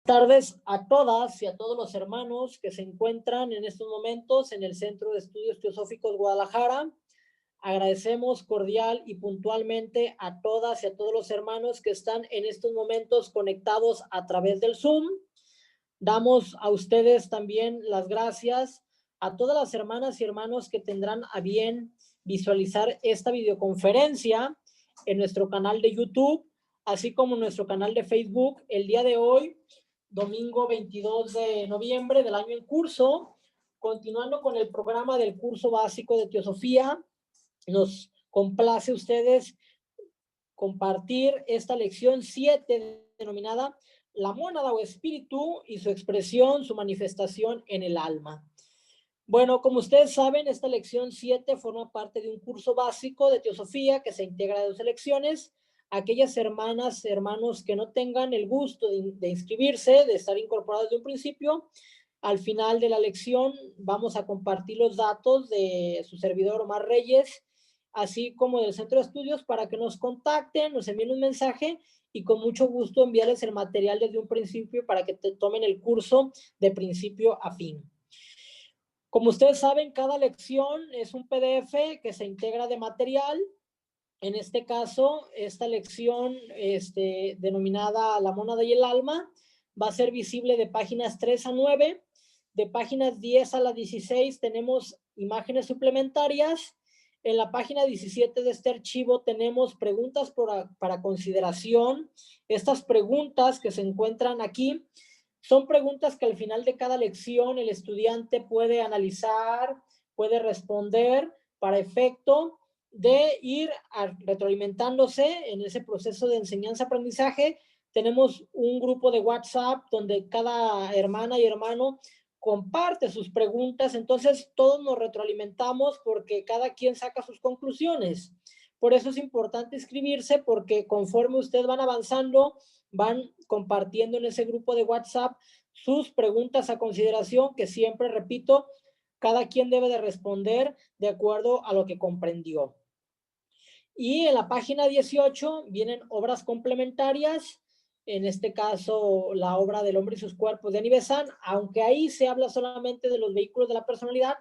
Tardes a todas y a todos los hermanos que se encuentran en estos momentos en el Centro de Estudios Teosóficos Guadalajara. Agradecemos cordial y puntualmente a todas y a todos los hermanos que están en estos momentos conectados a través del Zoom. Damos a ustedes también las gracias a todas las hermanas y hermanos que tendrán a bien visualizar esta videoconferencia en nuestro canal de YouTube, así como en nuestro canal de Facebook el día de hoy, domingo 22 de noviembre del año en curso, continuando con el programa del curso básico de Teosofía. Nos complace a ustedes compartir esta lección 7 denominada La mónada o espíritu y su expresión, su manifestación en el alma. Bueno, como ustedes saben, esta lección 7 forma parte de un curso básico de Teosofía que se integra de 2 lecciones. Aquellas hermanas, hermanos que no tengan el gusto de inscribirse, de estar incorporados de un principio, al final de la lección vamos a compartir los datos de su servidor Omar Reyes, así como del Centro de Estudios, para que nos contacten, nos envíen un mensaje y con mucho gusto enviarles el material desde un principio para que tomen el curso de principio a fin. Como ustedes saben, cada lección es un PDF que se integra de material. En este caso, esta lección denominada La mónada y el alma va a ser visible de páginas 3 a 9. De páginas 10 a la 16 tenemos imágenes suplementarias. En la página 17 de este archivo tenemos preguntas para consideración. Estas preguntas que se encuentran aquí son preguntas que al final de cada lección el estudiante puede analizar, puede responder para efecto de ir retroalimentándose en ese proceso de enseñanza-aprendizaje. Tenemos un grupo de WhatsApp donde cada hermana y hermano comparte sus preguntas, entonces todos nos retroalimentamos porque cada quien saca sus conclusiones. Por eso es importante inscribirse, porque conforme ustedes van avanzando, van compartiendo en ese grupo de WhatsApp sus preguntas a consideración, que siempre, repito, cada quien debe de responder de acuerdo a lo que comprendió. Y en la página 18 vienen obras complementarias, en este caso la obra del hombre y sus cuerpos de Annie Besant, aunque ahí se habla solamente de los vehículos de la personalidad.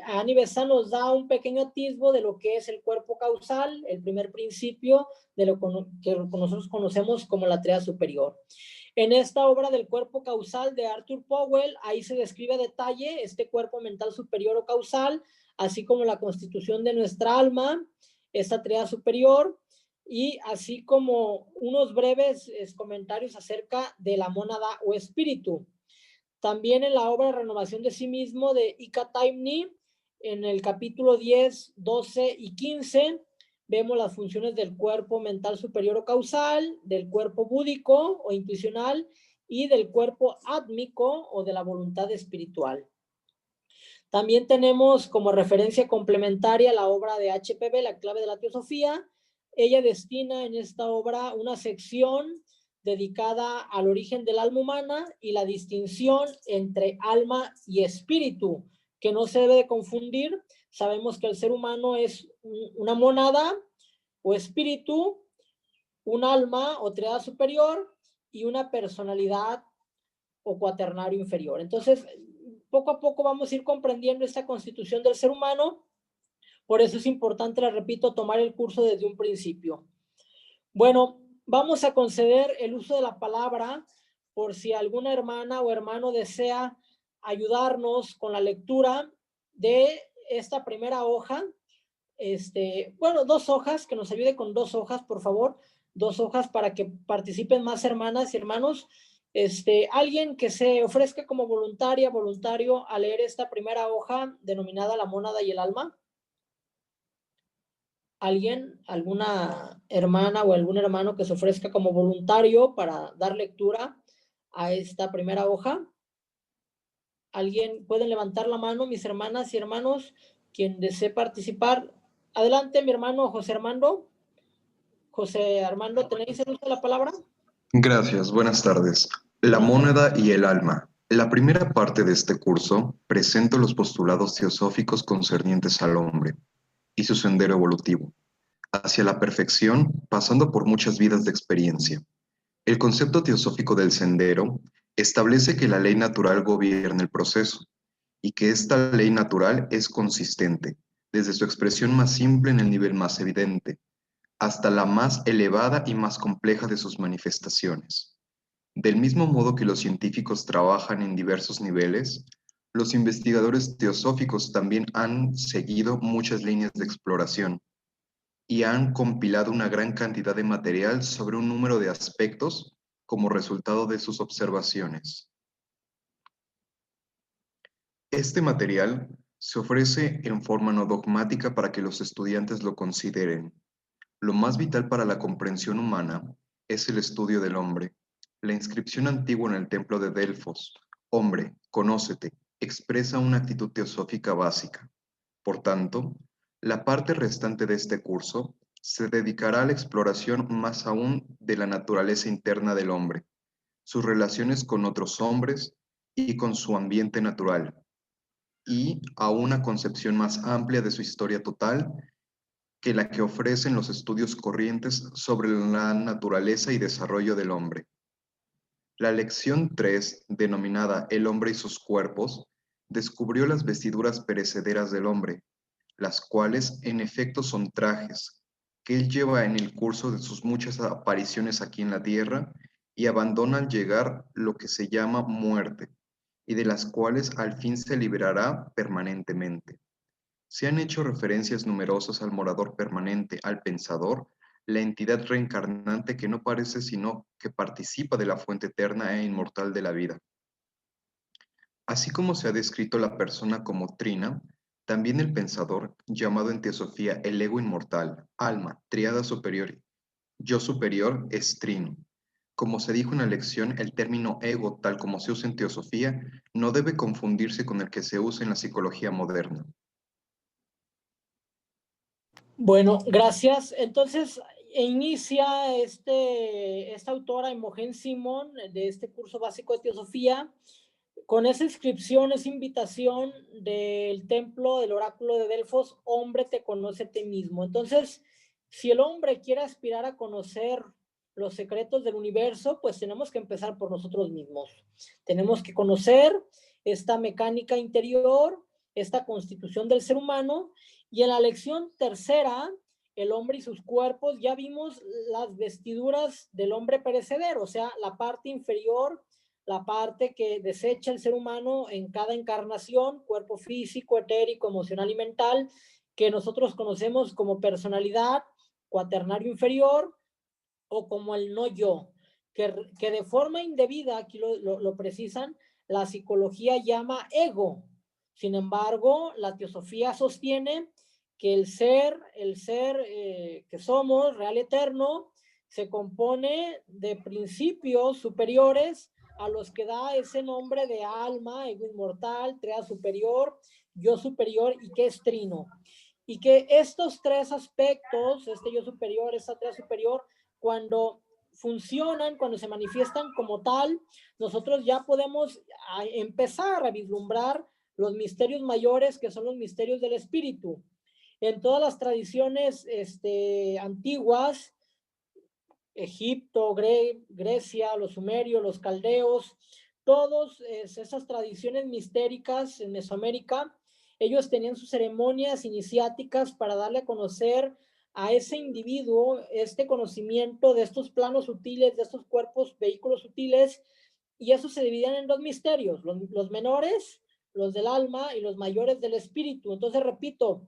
Annie Besant nos da un pequeño atisbo de lo que es el cuerpo causal, el primer principio de lo que nosotros conocemos como la tríada superior. En esta obra del cuerpo causal de Arthur Powell, ahí se describe a detalle este cuerpo mental superior o causal, así como la constitución de nuestra alma, esta tríada superior, y así como unos breves comentarios acerca de la mónada o espíritu. También en la obra Renovación de sí mismo de Ika Taimni, en el capítulo 10, 12 y 15, vemos las funciones del cuerpo mental superior o causal, del cuerpo búdico o intuicional y del cuerpo átmico o de la voluntad espiritual. También tenemos como referencia complementaria la obra de HPB, La clave de la teosofía. Ella destina en esta obra una sección dedicada al origen del alma humana y la distinción entre alma y espíritu, que no se debe de confundir. Sabemos que el ser humano es una mónada o espíritu, un alma o tríada superior y una personalidad o cuaternario inferior. Entonces, poco a poco vamos a ir comprendiendo esta constitución del ser humano. Por eso es importante, les repito, tomar el curso desde un principio. Bueno, vamos a conceder el uso de la palabra por si alguna hermana o hermano desea ayudarnos con la lectura de esta primera hoja. Bueno, 2 hojas, que nos ayude con 2 hojas, por favor. 2 hojas para que participen más hermanas y hermanos. Alguien que se ofrezca como voluntaria, voluntario a leer esta primera hoja denominada La mónada y el alma. ¿Alguien, alguna hermana o algún hermano que se ofrezca como voluntario para dar lectura a esta primera hoja? ¿Alguien? ¿Pueden levantar la mano, mis hermanas y hermanos, quien desee participar? Adelante, mi hermano José Armando. José Armando, ¿tenéis el uso de la palabra? Gracias, buenas tardes. La mónada y el alma. La primera parte de este curso presenta los postulados teosóficos concernientes al hombre y su sendero evolutivo, hacia la perfección, pasando por muchas vidas de experiencia. El concepto teosófico del sendero Establece que la ley natural gobierna el proceso y que esta ley natural es consistente, desde su expresión más simple en el nivel más evidente, hasta la más elevada y más compleja de sus manifestaciones. Del mismo modo que los científicos trabajan en diversos niveles, los investigadores teosóficos también han seguido muchas líneas de exploración y han compilado una gran cantidad de material sobre un número de aspectos como resultado de sus observaciones. Este material se ofrece en forma no dogmática para que los estudiantes lo consideren. Lo más vital para la comprensión humana es el estudio del hombre. La inscripción antigua en el templo de Delfos, hombre, conócete, expresa una actitud teosófica básica. Por tanto, la parte restante de este curso se dedicará a la exploración más aún de la naturaleza interna del hombre, sus relaciones con otros hombres y con su ambiente natural, y a una concepción más amplia de su historia total que la que ofrecen los estudios corrientes sobre la naturaleza y desarrollo del hombre. La lección 3, denominada El hombre y sus cuerpos, descubrió las vestiduras perecederas del hombre, las cuales en efecto son trajes, que él lleva en el curso de sus muchas apariciones aquí en la tierra y abandona al llegar lo que se llama muerte, y de las cuales al fin se liberará permanentemente. Se han hecho referencias numerosas al morador permanente, al pensador, la entidad reencarnante que no parece sino que participa de la fuente eterna e inmortal de la vida. Así como se ha descrito la persona como trina, también el pensador, llamado en teosofía el ego inmortal, alma, triada superior, yo superior, es trino. Como se dijo en la lección, el término ego, tal como se usa en teosofía, no debe confundirse con el que se usa en la psicología moderna. Bueno, gracias. Entonces, inicia esta autora, Imogen Simón, de este curso básico de teosofía, con esa inscripción, esa invitación del templo, del oráculo de Delfos, hombre, te conoce a ti mismo. Entonces, si el hombre quiere aspirar a conocer los secretos del universo, pues tenemos que empezar por nosotros mismos. Tenemos que conocer esta mecánica interior, esta constitución del ser humano, y en la lección tercera, el hombre y sus cuerpos, ya vimos las vestiduras del hombre perecedero, o sea, la parte inferior, la parte que desecha el ser humano en cada encarnación, cuerpo físico, etérico, emocional y mental, que nosotros conocemos como personalidad, cuaternario inferior o como el no yo, que de forma indebida, aquí lo precisan, la psicología llama ego. Sin embargo, la teosofía sostiene que el ser que somos, real eterno, se compone de principios superiores a los que da ese nombre de alma, ego inmortal, triada superior, yo superior y que es trino. Y que estos tres aspectos, este yo superior, esta triada superior, cuando funcionan, cuando se manifiestan como tal, nosotros ya podemos empezar a vislumbrar los misterios mayores que son los misterios del espíritu. En todas las tradiciones antiguas, Egipto, Grecia, los sumerios, los caldeos, todas esas tradiciones mistéricas en Mesoamérica, ellos tenían sus ceremonias iniciáticas para darle a conocer a ese individuo este conocimiento de estos planos sutiles, de estos cuerpos, vehículos sutiles, y eso se dividían en dos misterios, los menores, los del alma, y los mayores del espíritu. Entonces, repito,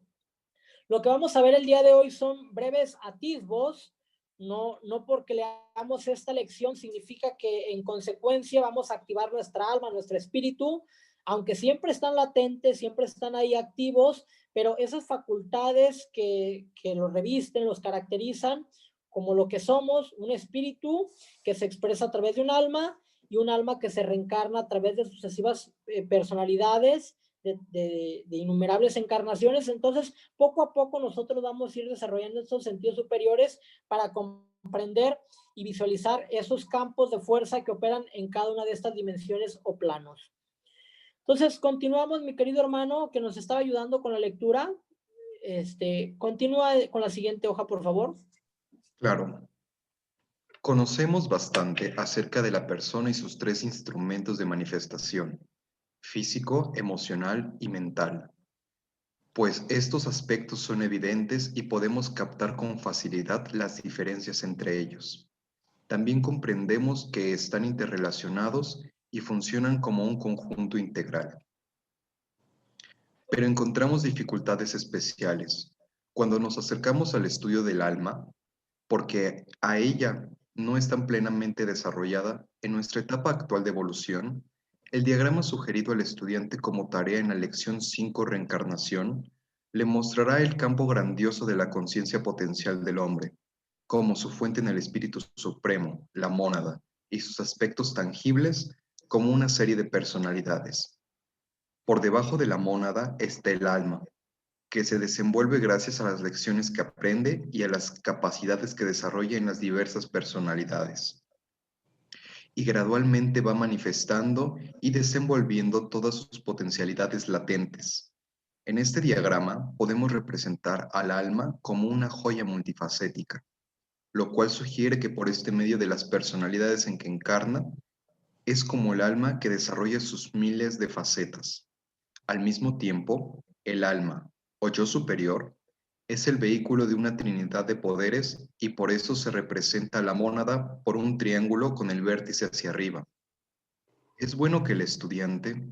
lo que vamos a ver el día de hoy son breves atisbos. No porque leamos esta lección significa que en consecuencia vamos a activar nuestra alma, nuestro espíritu, aunque siempre están latentes, siempre están ahí activos, pero esas facultades que los revisten, los caracterizan como lo que somos, un espíritu que se expresa a través de un alma y un alma que se reencarna a través de sucesivas personalidades, de innumerables encarnaciones. Entonces, poco a poco nosotros vamos a ir desarrollando estos sentidos superiores para comprender y visualizar esos campos de fuerza que operan en cada una de estas dimensiones o planos. Entonces, continuamos, mi querido hermano, que nos estaba ayudando con la lectura. Continúa con la siguiente hoja, por favor. Claro. Conocemos bastante acerca de la persona y sus tres instrumentos de manifestación: físico, emocional y mental, pues estos aspectos son evidentes y podemos captar con facilidad las diferencias entre ellos. También comprendemos que están interrelacionados y funcionan como un conjunto integral. Pero encontramos dificultades especiales cuando nos acercamos al estudio del alma, porque a ella no está plenamente desarrollada en nuestra etapa actual de evolución. El diagrama sugerido al estudiante como tarea en la lección 5 Reencarnación le mostrará el campo grandioso de la conciencia potencial del hombre, como su fuente en el Espíritu Supremo, la mónada, y sus aspectos tangibles como una serie de personalidades. Por debajo de la mónada está el alma, que se desenvuelve gracias a las lecciones que aprende y a las capacidades que desarrolla en las diversas personalidades. Y gradualmente va manifestando y desenvolviendo todas sus potencialidades latentes. En este diagrama podemos representar al alma como una joya multifacética, lo cual sugiere que por este medio de las personalidades en que encarna, es como el alma que desarrolla sus miles de facetas. Al mismo tiempo, el alma, o yo superior, es el vehículo de una trinidad de poderes y por eso se representa la mónada por un triángulo con el vértice hacia arriba. Es bueno que el estudiante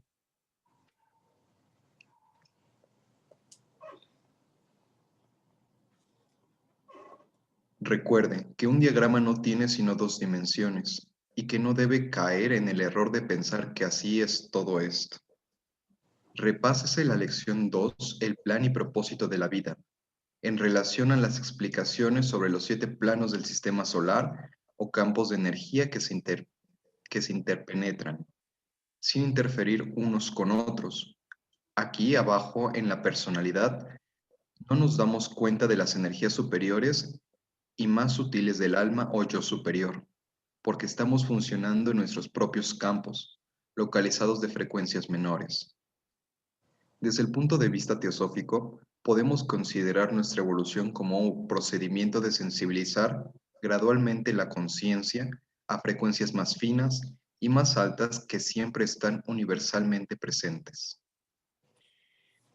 recuerde que un diagrama no tiene sino dos dimensiones y que no debe caer en el error de pensar que así es todo esto. Repásese la lección 2, el plan y propósito de la vida, en relación a las explicaciones sobre los 7 planos del sistema solar o campos de energía que se interpenetran, sin interferir unos con otros. Aquí abajo en la personalidad no nos damos cuenta de las energías superiores y más sutiles del alma o yo superior, porque estamos funcionando en nuestros propios campos, localizados de frecuencias menores. Desde el punto de vista teosófico, podemos considerar nuestra evolución como un procedimiento de sensibilizar gradualmente la conciencia a frecuencias más finas y más altas que siempre están universalmente presentes.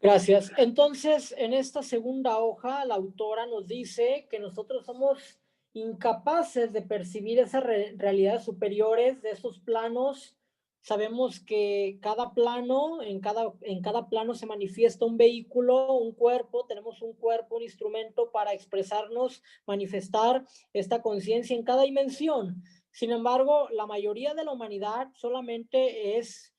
Gracias. Entonces, en esta segunda hoja, la autora nos dice que nosotros somos incapaces de percibir esas realidades superiores de esos planos. Sabemos que cada plano, en cada plano se manifiesta un vehículo, un cuerpo, tenemos un cuerpo, un instrumento para expresarnos, manifestar esta conciencia en cada dimensión. Sin embargo, la mayoría de la humanidad solamente es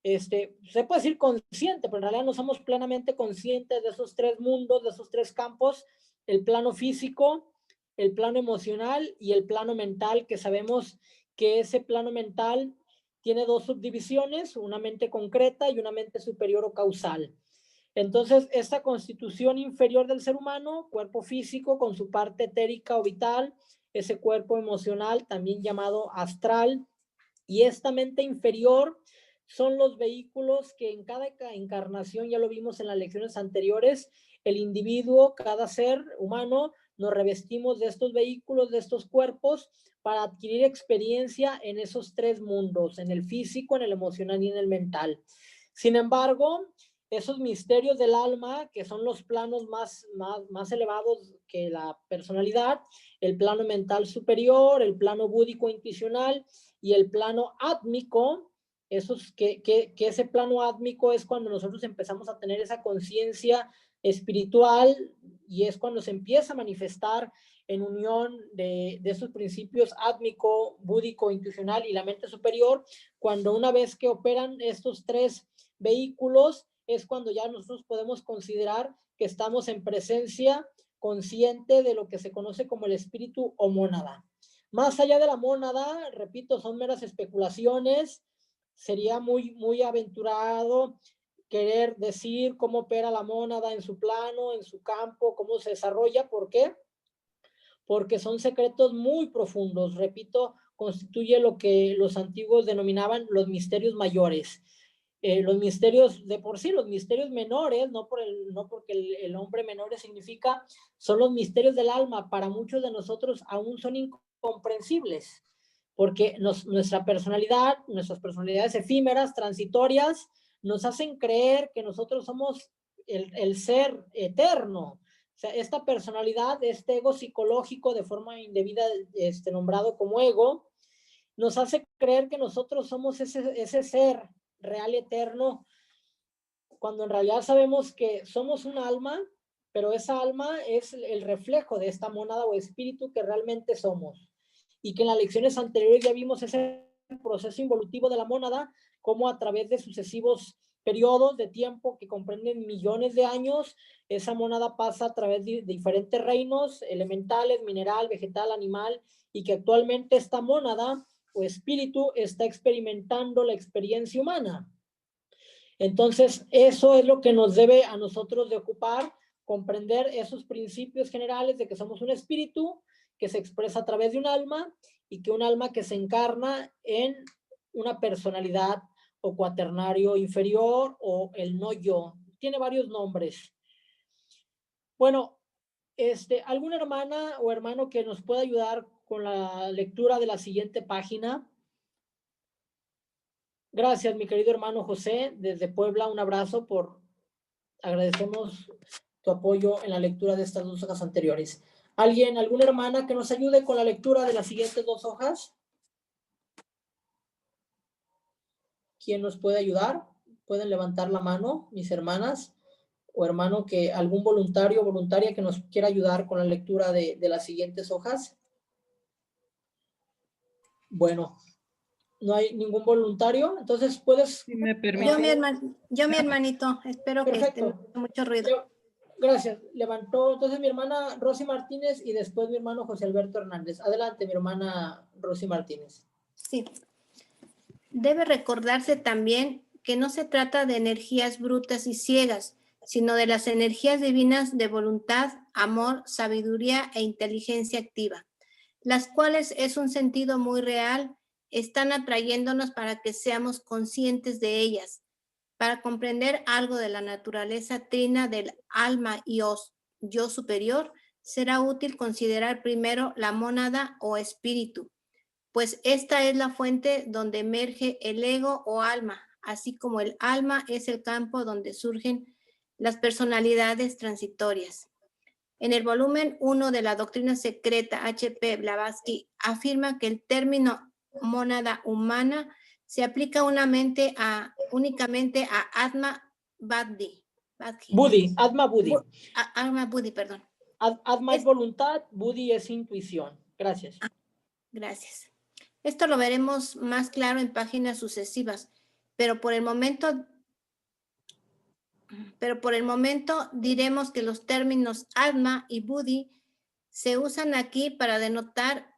se puede decir consciente, pero en realidad no somos plenamente conscientes de esos tres mundos, de esos tres campos: el plano físico, el plano emocional y el plano mental, que sabemos que ese plano mental tiene dos subdivisiones, una mente concreta y una mente superior o causal. Entonces, esta constitución inferior del ser humano, cuerpo físico con su parte etérica o vital, ese cuerpo emocional también llamado astral, y esta mente inferior son los vehículos que en cada encarnación, ya lo vimos en las lecciones anteriores, el individuo, cada ser humano, nos revestimos de estos vehículos, de estos cuerpos, para adquirir experiencia en esos tres mundos: en el físico, en el emocional y en el mental. Sin embargo, esos misterios del alma, que son los planos más elevados que la personalidad, el plano mental superior, el plano búdico intuicional y el plano átmico, ese plano átmico es cuando nosotros empezamos a tener esa conciencia espiritual, y es cuando se empieza a manifestar en unión de esos principios átmico, búdico, intuicional y la mente superior. Cuando una vez que operan estos tres vehículos, es cuando ya nosotros podemos considerar que estamos en presencia consciente de lo que se conoce como el espíritu o mónada. Más allá de la mónada, repito, son meras especulaciones. Sería muy aventurado querer decir cómo opera la mónada en su plano, en su campo, cómo se desarrolla. ¿Por qué? Porque son secretos muy profundos. Repito, constituye lo que los antiguos denominaban los misterios mayores. Los misterios de por sí, los misterios menores, no porque el hombre menor significa, son los misterios del alma. Para muchos de nosotros aún son incomprensibles, porque nuestras personalidades efímeras, transitorias, nos hacen creer que nosotros somos el ser eterno. O sea, esta personalidad, este ego psicológico de forma indebida nombrado como ego, nos hace creer que nosotros somos ese ser real eterno, cuando en realidad sabemos que somos un alma, pero esa alma es el reflejo de esta mónada o espíritu que realmente somos. Y que en las lecciones anteriores ya vimos ese proceso involutivo de la mónada, como a través de sucesivos periodos de tiempo que comprenden millones de años, esa mónada pasa a través de diferentes reinos elementales, mineral, vegetal, animal, y que actualmente esta mónada o espíritu está experimentando la experiencia humana. Entonces, eso es lo que nos debe a nosotros de ocupar, comprender esos principios generales de que somos un espíritu que se expresa a través de un alma y que un alma que se encarna en una personalidad o cuaternario inferior o el no yo. Tiene varios nombres. Bueno, ¿alguna hermana o hermano que nos pueda ayudar con la lectura de la siguiente página? Gracias, mi querido hermano José, desde Puebla, un abrazo agradecemos tu apoyo en la lectura de estas 2 hojas anteriores. ¿Alguna hermana que nos ayude con la lectura de las siguientes 2 hojas? ¿Quién nos puede ayudar? Pueden levantar la mano, mis hermanas, o hermano, algún voluntario o voluntaria que nos quiera ayudar con la lectura de las siguientes hojas. Bueno, no hay ningún voluntario, entonces puedes... Si me permite. Yo mi hermanito, espero Perfecto. que esté mucho ruido. Gracias. Levantó entonces mi hermana Rosy Martínez y después mi hermano José Alberto Hernández. Adelante, mi hermana Rosy Martínez. Sí. Debe recordarse también que no se trata de energías brutas y ciegas, sino de las energías divinas de voluntad, amor, sabiduría e inteligencia activa, las cuales es un sentido muy real, están atrayéndonos para que seamos conscientes de ellas. Para comprender algo de la naturaleza trina del alma y yo superior, será útil considerar primero la mónada o espíritu, pues esta es la fuente donde emerge el ego o alma, así como el alma es el campo donde surgen las personalidades transitorias. En el volumen 1 de la doctrina secreta, H.P. Blavatsky afirma que el término mónada humana se aplica únicamente a Atma Buddhi. Atma Buddhi. Atma Buddhi, perdón. Atma es voluntad, Buddhi es intuición. Gracias. Gracias. Esto lo veremos más claro en páginas sucesivas, pero por el momento diremos que los términos Atma y Buddhi se usan aquí para denotar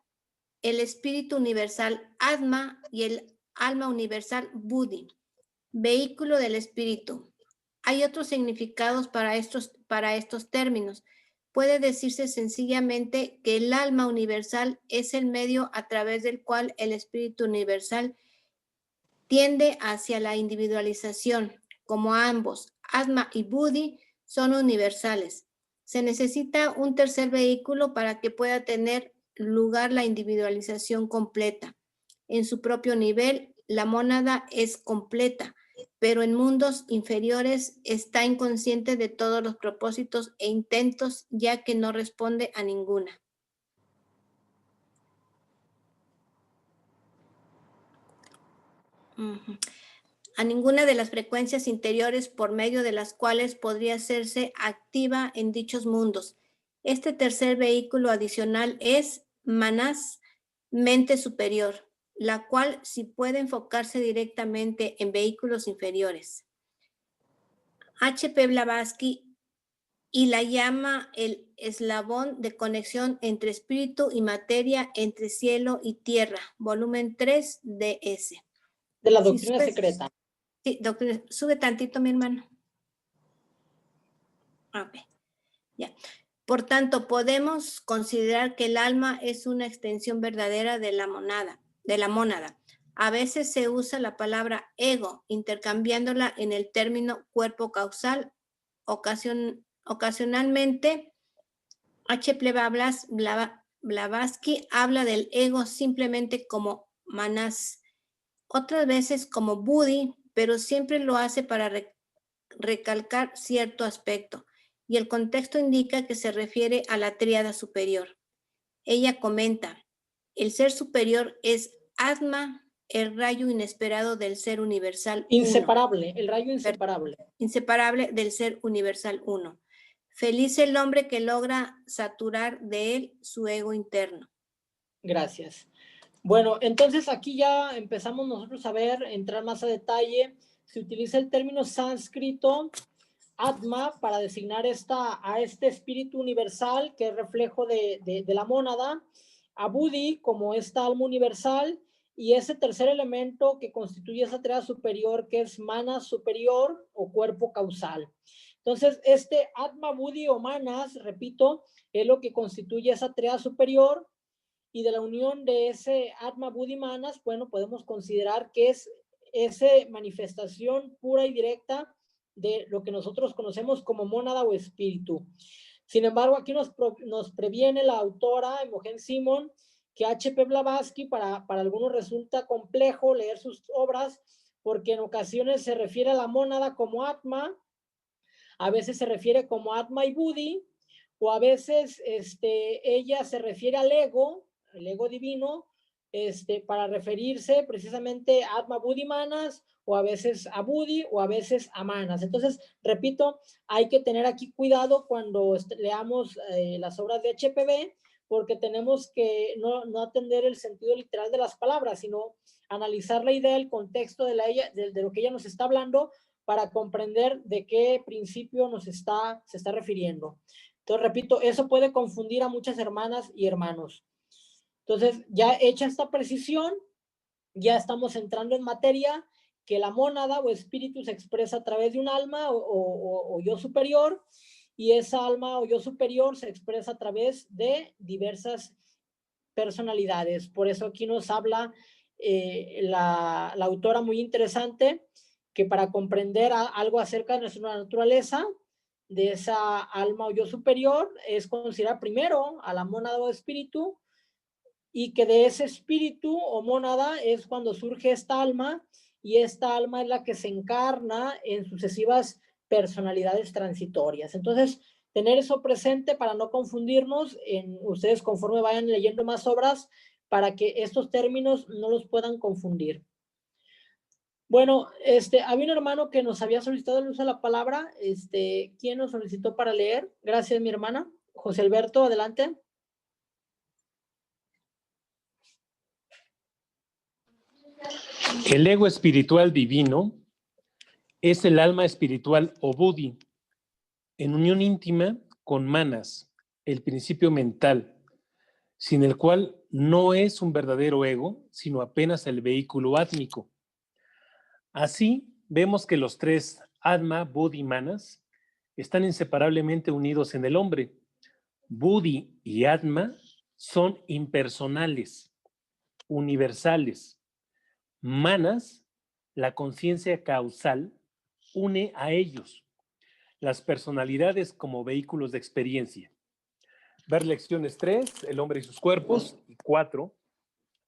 el espíritu universal Atma y el alma universal Buddhi, vehículo del espíritu. Hay otros significados para estos términos. Puede decirse sencillamente que el alma universal es el medio a través del cual el espíritu universal tiende hacia la individualización, como ambos, Atma y Buddhi, son universales. Se necesita un tercer vehículo para que pueda tener lugar la individualización completa. En su propio nivel, la mónada es completa, pero en mundos inferiores está inconsciente de todos los propósitos e intentos, ya que no responde a ninguna. A ninguna de las frecuencias interiores por medio de las cuales podría hacerse activa en dichos mundos. Este tercer vehículo adicional es Manas, mente superior, la cual sí puede enfocarse directamente en vehículos inferiores. H.P. Blavatsky y la llama el eslabón de conexión entre espíritu y materia, entre cielo y tierra, volumen 3 DS. De la doctrina secreta. Sí, doctrina, sube tantito, mi hermano. Ok, ya. Por tanto, podemos considerar que el alma es una extensión verdadera de la mónada. A veces se usa la palabra ego, intercambiándola en el término cuerpo causal. Ocasionalmente, H.P. Blavatsky habla del ego simplemente como manas, otras veces como buddhi, pero siempre lo hace para recalcar cierto aspecto, y el contexto indica que se refiere a la tríada superior. Ella comenta, el ser superior es Atma, el rayo inesperado del ser universal Inseparable, el rayo inseparable. Inseparable del ser universal uno. Feliz el hombre que logra saturar de él su ego interno. Gracias. Bueno, entonces aquí ya empezamos nosotros a ver, entrar más a detalle. Se utiliza el término sánscrito Atma para designar a este espíritu universal que es reflejo de la mónada, a Buddhi como esta alma universal y ese tercer elemento que constituye esa tríada superior que es manas superior o cuerpo causal. Entonces, este Atma, Buddhi o manas, repito, es lo que constituye esa tríada superior y de la unión de ese Atma, Buddhi, manas, bueno, podemos considerar que es esa manifestación pura y directa de lo que nosotros conocemos como mónada o espíritu. Sin embargo, aquí nos previene la autora Imogen Simon que H.P. Blavatsky para algunos resulta complejo leer sus obras porque en ocasiones se refiere a la mónada como Atma, a veces se refiere como Atma y Buddhi, o a veces ella se refiere al ego, el ego divino, para referirse precisamente a Atma, Buddhi, Manas, o a veces a Buddhi, o a veces a Manas. Entonces, repito, hay que tener aquí cuidado cuando leamos las obras de HPB, porque tenemos que no atender el sentido literal de las palabras, sino analizar la idea, el contexto de lo que ella nos está hablando, para comprender de qué principio se está refiriendo. Entonces, repito, eso puede confundir a muchas hermanas y hermanos. Entonces, ya hecha esta precisión, ya estamos entrando en materia que la mónada o espíritu se expresa a través de un alma o yo superior, y esa alma o yo superior se expresa a través de diversas personalidades. Por eso aquí nos habla la autora muy interesante, que para comprender algo acerca de nuestra naturaleza, de esa alma o yo superior, es considerar primero a la mónada o espíritu, y que de ese espíritu o mónada es cuando surge esta alma, y esta alma es la que se encarna en sucesivas personalidades transitorias. Entonces, tener eso presente para no confundirnos en ustedes conforme vayan leyendo más obras, para que estos términos no los puedan confundir. Bueno, había un hermano que nos había solicitado el uso de la palabra. ¿Quién nos solicitó para leer? Gracias, mi hermana. José Alberto, adelante. El ego espiritual divino es el alma espiritual o Buddhi, en unión íntima con Manas, el principio mental, sin el cual no es un verdadero ego, sino apenas el vehículo átmico. Así, vemos que los tres Atma, Buddhi y Manas están inseparablemente unidos en el hombre. Buddhi y Atma son impersonales, universales. Manas, la conciencia causal, une a ellos, las personalidades como vehículos de experiencia. Ver lecciones 3, el hombre y sus cuerpos, y 4,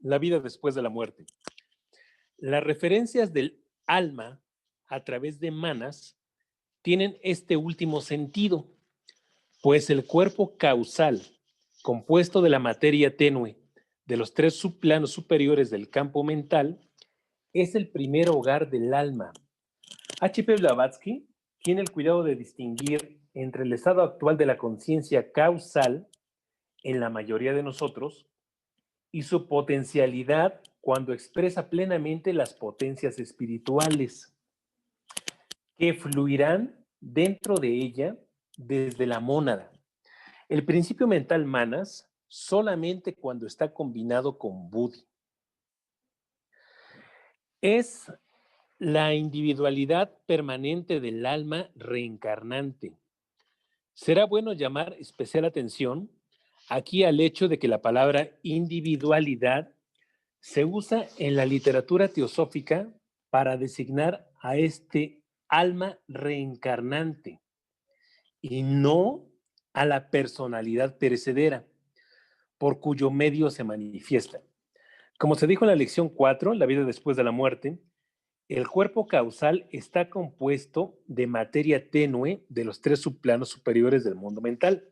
la vida después de la muerte. Las referencias del alma a través de Manas tienen este último sentido, pues el cuerpo causal, compuesto de la materia tenue de los tres subplanos superiores del campo mental, es el primer hogar del alma. H.P. Blavatsky tiene el cuidado de distinguir entre el estado actual de la conciencia causal en la mayoría de nosotros y su potencialidad cuando expresa plenamente las potencias espirituales que fluirán dentro de ella desde la mónada. El principio mental Manas solamente cuando está combinado con Buddhi. Es la individualidad permanente del alma reencarnante. Será bueno llamar especial atención aquí al hecho de que la palabra individualidad se usa en la literatura teosófica para designar a este alma reencarnante y no a la personalidad perecedera, por cuyo medio se manifiesta. Como se dijo en la lección 4, la vida después de la muerte, el cuerpo causal está compuesto de materia tenue de los 3 subplanos superiores del mundo mental.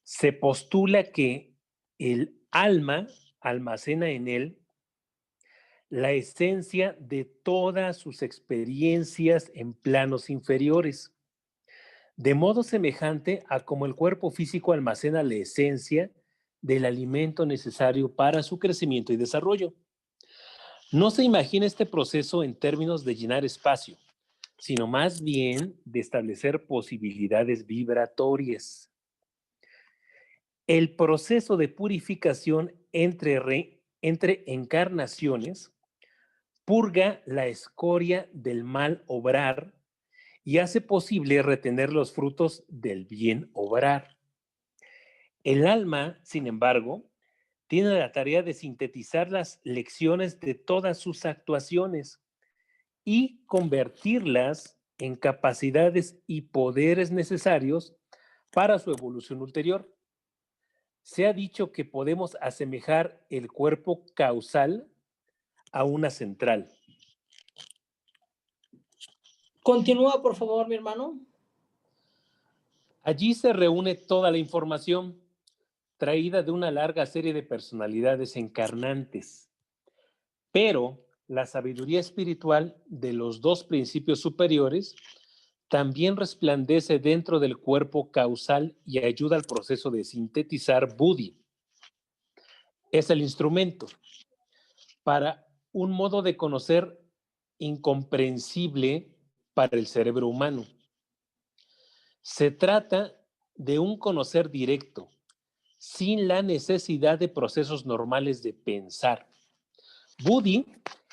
Se postula que el alma almacena en él la esencia de todas sus experiencias en planos inferiores, de modo semejante a como el cuerpo físico almacena la esencia del alimento necesario para su crecimiento y desarrollo. No se imagina este proceso en términos de llenar espacio, sino más bien de establecer posibilidades vibratorias. El proceso de purificación entre encarnaciones purga la escoria del mal obrar y hace posible retener los frutos del bien obrar. El alma, sin embargo, tiene la tarea de sintetizar las lecciones de todas sus actuaciones y convertirlas en capacidades y poderes necesarios para su evolución ulterior. Se ha dicho que podemos asemejar el cuerpo causal a una central. Continúa, por favor, mi hermano. Allí se reúne toda la información traída de una larga serie de personalidades encarnantes, pero la sabiduría espiritual de los 2 principios superiores también resplandece dentro del cuerpo causal y ayuda al proceso de sintetizar Buddhi. Es el instrumento para un modo de conocer incomprensible para el cerebro humano. Se trata de un conocer directo, sin la necesidad de procesos normales de pensar. Buddhi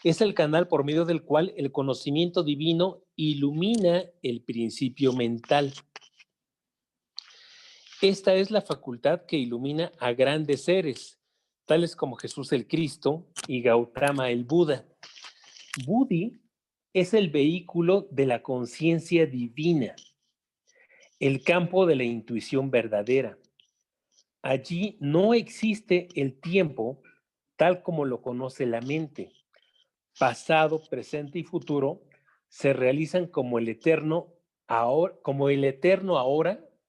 es el canal por medio del cual el conocimiento divino ilumina el principio mental. Esta es la facultad que ilumina a grandes seres, tales como Jesús el Cristo y Gautama el Buda. Buddhi es el vehículo de la conciencia divina, el campo de la intuición verdadera. Allí no existe el tiempo tal como lo conoce la mente. Pasado, presente y futuro se realizan como el eterno ahora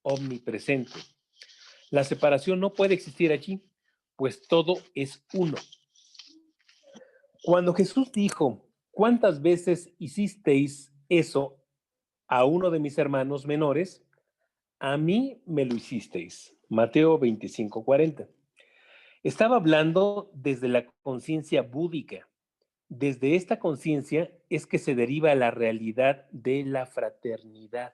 omnipresente. La separación no puede existir allí, pues todo es uno. Cuando Jesús dijo, ¿cuántas veces hicisteis eso a uno de mis hermanos menores? A mí me lo hicisteis. Mateo 25:40. Estaba hablando desde la conciencia búdica. Desde esta conciencia es que se deriva la realidad de la fraternidad.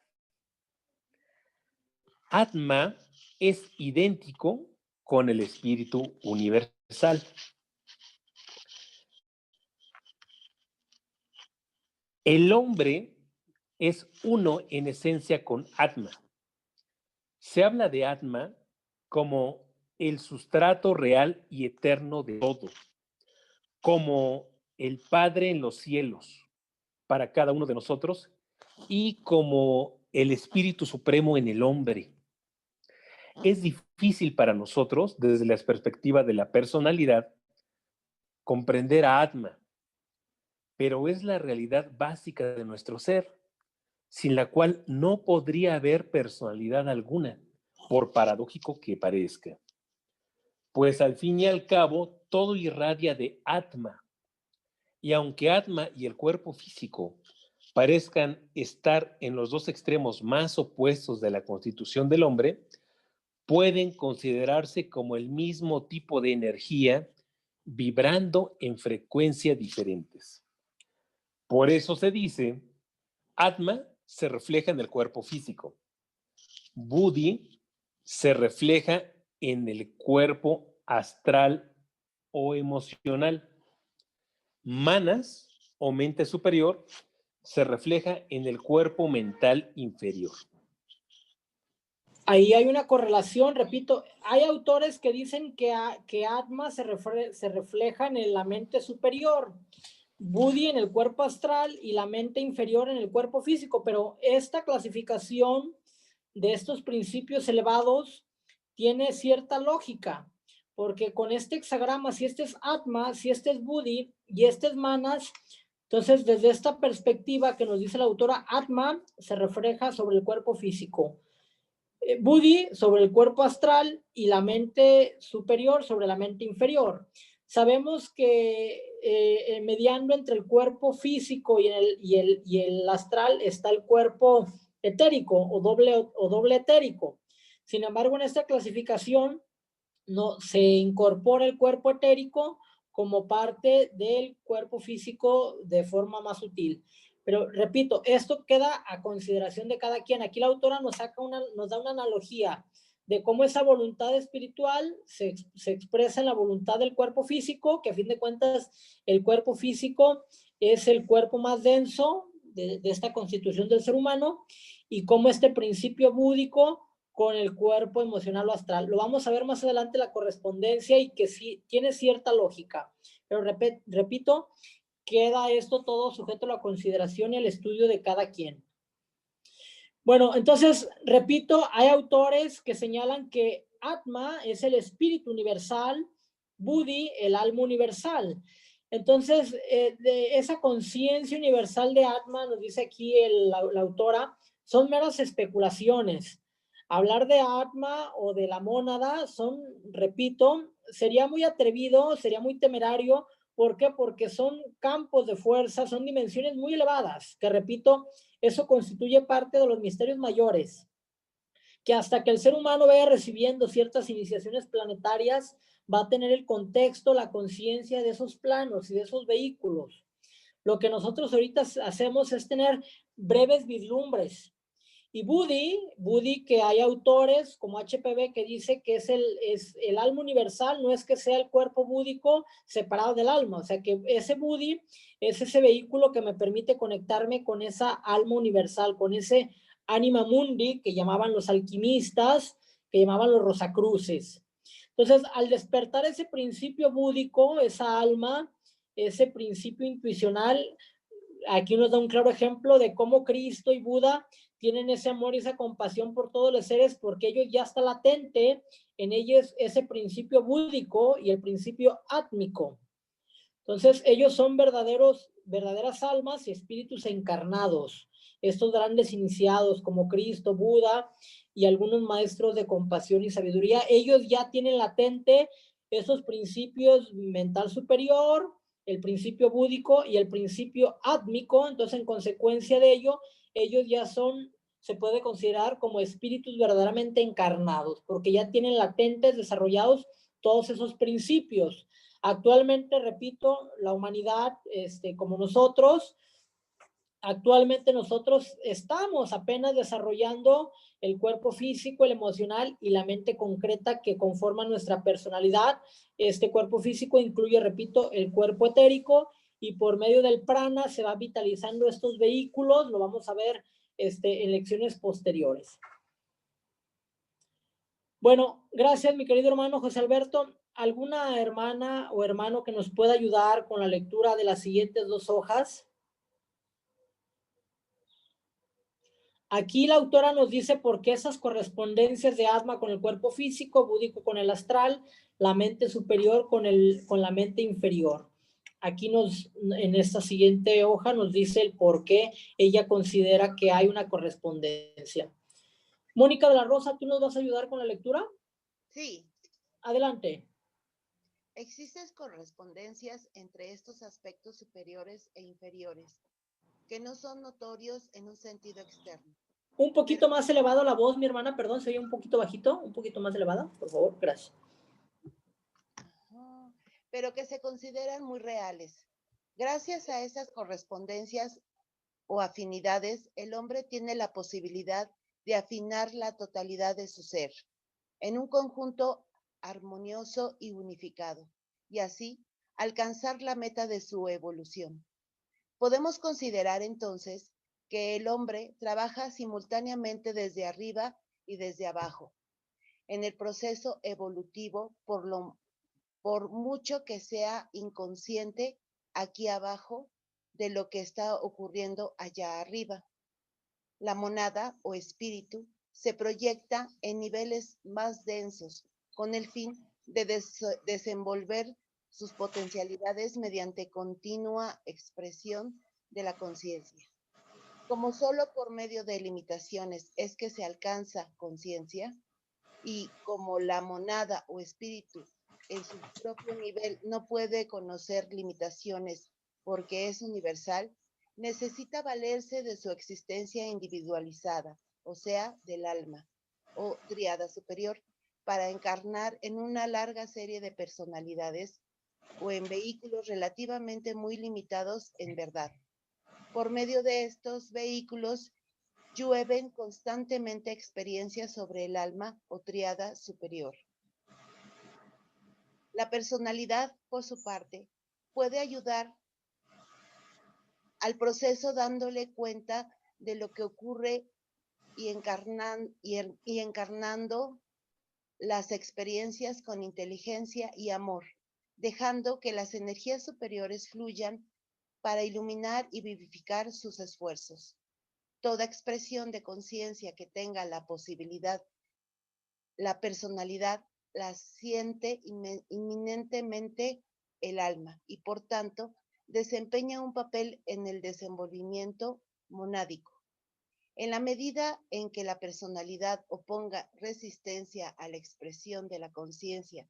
Atma es idéntico con el espíritu universal. El hombre es uno en esencia con Atma. Se habla de Atma como el sustrato real y eterno de todo, como el Padre en los cielos para cada uno de nosotros y como el Espíritu Supremo en el hombre. Es difícil para nosotros, desde la perspectiva de la personalidad, comprender a Atma, pero es la realidad básica de nuestro ser, sin la cual no podría haber personalidad alguna, por paradójico que parezca. Pues al fin y al cabo, todo irradia de Atma. Y aunque Atma y el cuerpo físico parezcan estar en los 2 extremos más opuestos de la constitución del hombre, pueden considerarse como el mismo tipo de energía vibrando en frecuencias diferentes. Por eso se dice, Atma se refleja en el cuerpo físico. Buddhi se refleja en el cuerpo astral o emocional. Manas o mente superior se refleja en el cuerpo mental inferior. Ahí hay una correlación, repito, hay autores que dicen que Atma se refleja en la mente superior, Buddhi en el cuerpo astral y la mente inferior en el cuerpo físico, pero esta clasificación de estos principios elevados tiene cierta lógica, porque con este hexagrama, si este es Atma, si este es Buddhi y este es Manas, entonces desde esta perspectiva que nos dice la autora, Atma se refleja sobre el cuerpo físico, Buddhi sobre el cuerpo astral y la mente superior sobre la mente inferior. Sabemos que mediando entre el cuerpo físico y el astral está el cuerpo etérico o doble etérico. Sin embargo, en esta clasificación no, se incorpora el cuerpo etérico como parte del cuerpo físico de forma más sutil. Pero repito, esto queda a consideración de cada quien. Aquí la autora nos da una analogía de cómo esa voluntad espiritual se expresa en la voluntad del cuerpo físico, que a fin de cuentas el cuerpo físico es el cuerpo más denso de esta constitución del ser humano, y cómo este principio búdico con el cuerpo emocional o astral. Lo vamos a ver más adelante la correspondencia y que sí tiene cierta lógica. Pero repito, queda esto todo sujeto a la consideración y al estudio de cada quien. Bueno, entonces, repito, hay autores que señalan que Atma es el espíritu universal, Buddhi el alma universal. Entonces, de esa conciencia universal de Atma, nos dice aquí la autora, son meras especulaciones. Hablar de Atma o de la mónada son, repito, sería muy atrevido, sería muy temerario. ¿Por qué? Porque son campos de fuerza, son dimensiones muy elevadas, que repito, eso constituye parte de los misterios mayores, que hasta que el ser humano vaya recibiendo ciertas iniciaciones planetarias, va a tener el contexto, la conciencia de esos planos y de esos vehículos. Lo que nosotros ahorita hacemos es tener breves vislumbres. Y Buddhi, que hay autores como HPB que dice que es el alma universal, no es que sea el cuerpo búdico separado del alma, o sea que ese Buddhi es ese vehículo que me permite conectarme con esa alma universal, con ese anima mundi que llamaban los alquimistas, que llamaban los rosacruces. Entonces, al despertar ese principio búdico, esa alma, ese principio intuicional, aquí nos da un claro ejemplo de cómo Cristo y Buda tienen ese amor y esa compasión por todos los seres, porque ellos ya está latente en ellos ese principio búdico y el principio átmico. Entonces, ellos son verdaderas almas y espíritus encarnados. Estos grandes iniciados como Cristo, Buda y algunos maestros de compasión y sabiduría, ellos ya tienen latente esos principios mental superior, el principio búdico y el principio átmico. Entonces, en consecuencia de ello, ellos ya se puede considerar como espíritus verdaderamente encarnados, porque ya tienen latentes, desarrollados todos esos principios. Actualmente, repito, la humanidad, como nosotros, actualmente nosotros estamos apenas desarrollando el cuerpo físico, el emocional y la mente concreta que conforman nuestra personalidad. Este cuerpo físico incluye, repito, el cuerpo etérico, y por medio del prana se va vitalizando estos vehículos. Lo vamos a ver en lecciones posteriores. Bueno, gracias, mi querido hermano José Alberto. ¿Alguna hermana o hermano que nos pueda ayudar con la lectura de las siguientes 2 hojas? Aquí la autora nos dice por qué esas correspondencias de Atma con el cuerpo físico, búdico con el astral, la mente superior con la mente inferior. Aquí en esta siguiente hoja nos dice el por qué ella considera que hay una correspondencia. Mónica de la Rosa, ¿tú nos vas a ayudar con la lectura? Sí. Adelante. Existen correspondencias entre estos aspectos superiores e inferiores, que no son notorios en un sentido externo. Un poquito más elevado la voz, mi hermana, perdón, se oye un poquito bajito, un poquito más elevada, por favor, gracias. Pero que se consideran muy reales. Gracias a esas correspondencias o afinidades, el hombre tiene la posibilidad de afinar la totalidad de su ser en un conjunto armonioso y unificado, y así alcanzar la meta de su evolución. Podemos considerar entonces que el hombre trabaja simultáneamente desde arriba y desde abajo, en el proceso evolutivo, por mucho que sea inconsciente aquí abajo de lo que está ocurriendo allá arriba. La monada o espíritu se proyecta en niveles más densos con el fin de desenvolver sus potencialidades mediante continua expresión de la conciencia. Como solo por medio de limitaciones es que se alcanza conciencia, y como la monada o espíritu en su propio nivel no puede conocer limitaciones porque es universal, necesita valerse de su existencia individualizada, o sea, del alma o tríada superior, para encarnar en una larga serie de personalidades o en vehículos relativamente muy limitados en verdad. Por medio de estos vehículos llueven constantemente experiencias sobre el alma o tríada superior. La personalidad, por su parte, puede ayudar al proceso dándole cuenta de lo que ocurre y encarnando las experiencias con inteligencia y amor, dejando que las energías superiores fluyan para iluminar y vivificar sus esfuerzos. Toda expresión de conciencia que tenga la posibilidad, la personalidad la siente inminentemente el alma y por tanto desempeña un papel en el desenvolvimiento monádico. En la medida en que la personalidad oponga resistencia a la expresión de la conciencia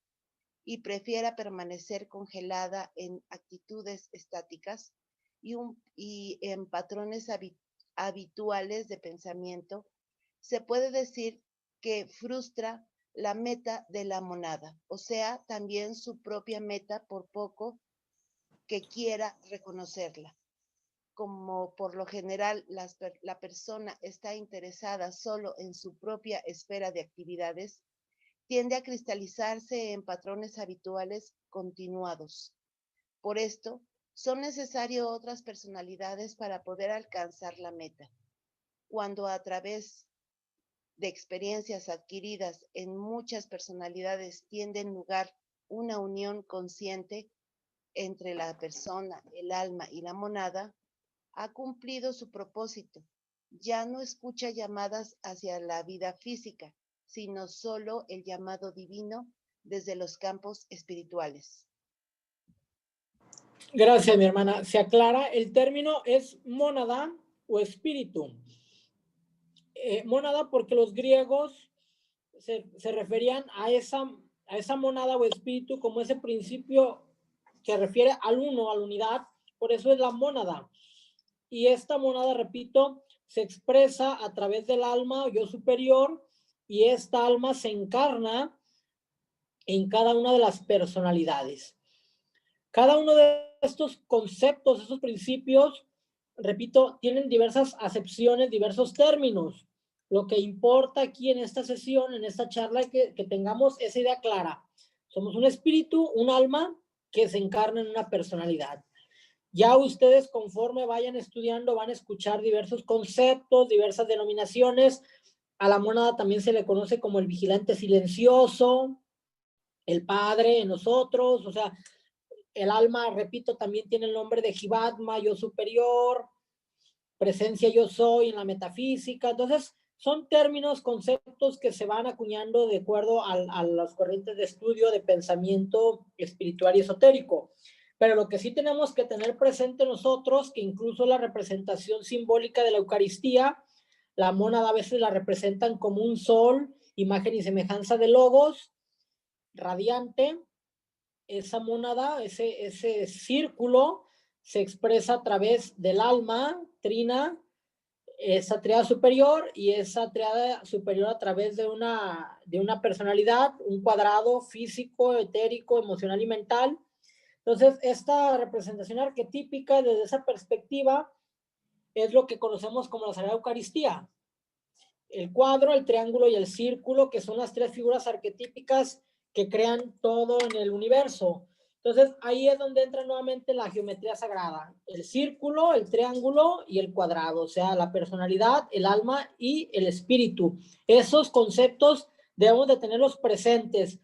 y prefiera permanecer congelada en actitudes estáticas y en patrones habituales de pensamiento, se puede decir que frustra la meta de la monada, o sea, también su propia meta por poco que quiera reconocerla. Como por lo general la persona está interesada solo en su propia esfera de actividades, tiende a cristalizarse en patrones habituales continuados. Por esto, son necesarias otras personalidades para poder alcanzar la meta. Cuando a través de experiencias adquiridas en muchas personalidades tienden lugar una unión consciente entre la persona, el alma y la monada, ha cumplido su propósito. Ya no escucha llamadas hacia la vida física, sino solo el llamado divino desde los campos espirituales. Gracias, mi hermana. Se aclara, el término es mónada o espíritu. Mónada porque los griegos se referían a esa monada o espíritu como ese principio que refiere al uno, a la unidad, por eso es la mónada. Y esta monada, repito, se expresa a través del alma o yo superior, y esta alma se encarna en cada una de las personalidades. Cada uno de estos conceptos, estos principios, repito, tienen diversas acepciones, diversos términos. Lo que importa aquí en esta sesión, en esta charla, es que tengamos esa idea clara. Somos un espíritu, un alma que se encarna en una personalidad. Ya ustedes, conforme vayan estudiando, van a escuchar diversos conceptos, diversas denominaciones. A la mónada también se le conoce como el vigilante silencioso, el padre en nosotros, o sea, el alma, repito, también tiene el nombre de Jivatma, yo superior, presencia yo soy en la metafísica. Entonces, son términos, conceptos que se van acuñando de acuerdo a las corrientes de estudio de pensamiento espiritual y esotérico. Pero lo que sí tenemos que tener presente nosotros, que incluso la representación simbólica de la Eucaristía, la mónada a veces la representan como un sol, imagen y semejanza de logos, radiante. Esa mónada, ese círculo, se expresa a través del alma, trina, esa triada superior, y esa triada superior a través de una personalidad, un cuadrado físico, etérico, emocional y mental. Entonces, esta representación arquetípica desde esa perspectiva es lo que conocemos como la Sagrada Eucaristía. El cuadro, el triángulo y el círculo, que son las tres figuras arquetípicas que crean todo en el universo. Entonces, ahí es donde entra nuevamente la geometría sagrada. El círculo, el triángulo y el cuadrado, o sea, la personalidad, el alma y el espíritu. Esos conceptos debemos de tenerlos presentes.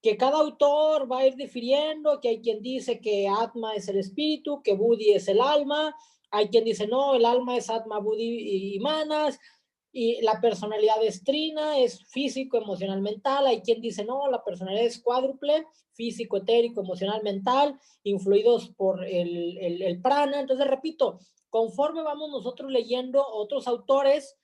Que cada autor va a ir difiriendo, que hay quien dice que Atma es el espíritu, que Buddhi es el alma, hay quien dice no, el alma es Atma, Buddhi y Manas. Y la personalidad es trina, es físico, emocional, mental. Hay quien dice, no, la personalidad es cuádruple, físico, etérico, emocional, mental, influidos por el prana. Entonces, repito, conforme vamos nosotros leyendo otros autores,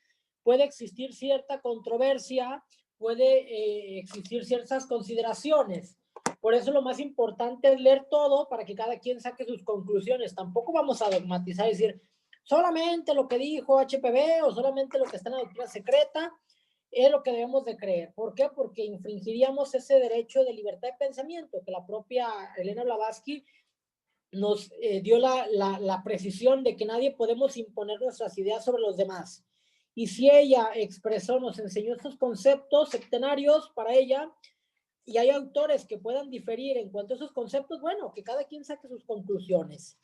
puede existir cierta controversia, puede existir ciertas consideraciones. Por eso lo más importante es leer todo para que cada quien saque sus conclusiones. Tampoco vamos a dogmatizar y decir, solamente lo que dijo HPB o solamente lo que está en la doctrina secreta es lo que debemos de creer. ¿Por qué? Porque infringiríamos ese derecho de libertad de pensamiento que la propia Elena Blavatsky nos dio la precisión de que nadie podemos imponer nuestras ideas sobre los demás. Y si ella expresó, nos enseñó estos conceptos septenarios para ella, y hay autores que puedan diferir en cuanto a esos conceptos, bueno, que cada quien saque sus conclusiones.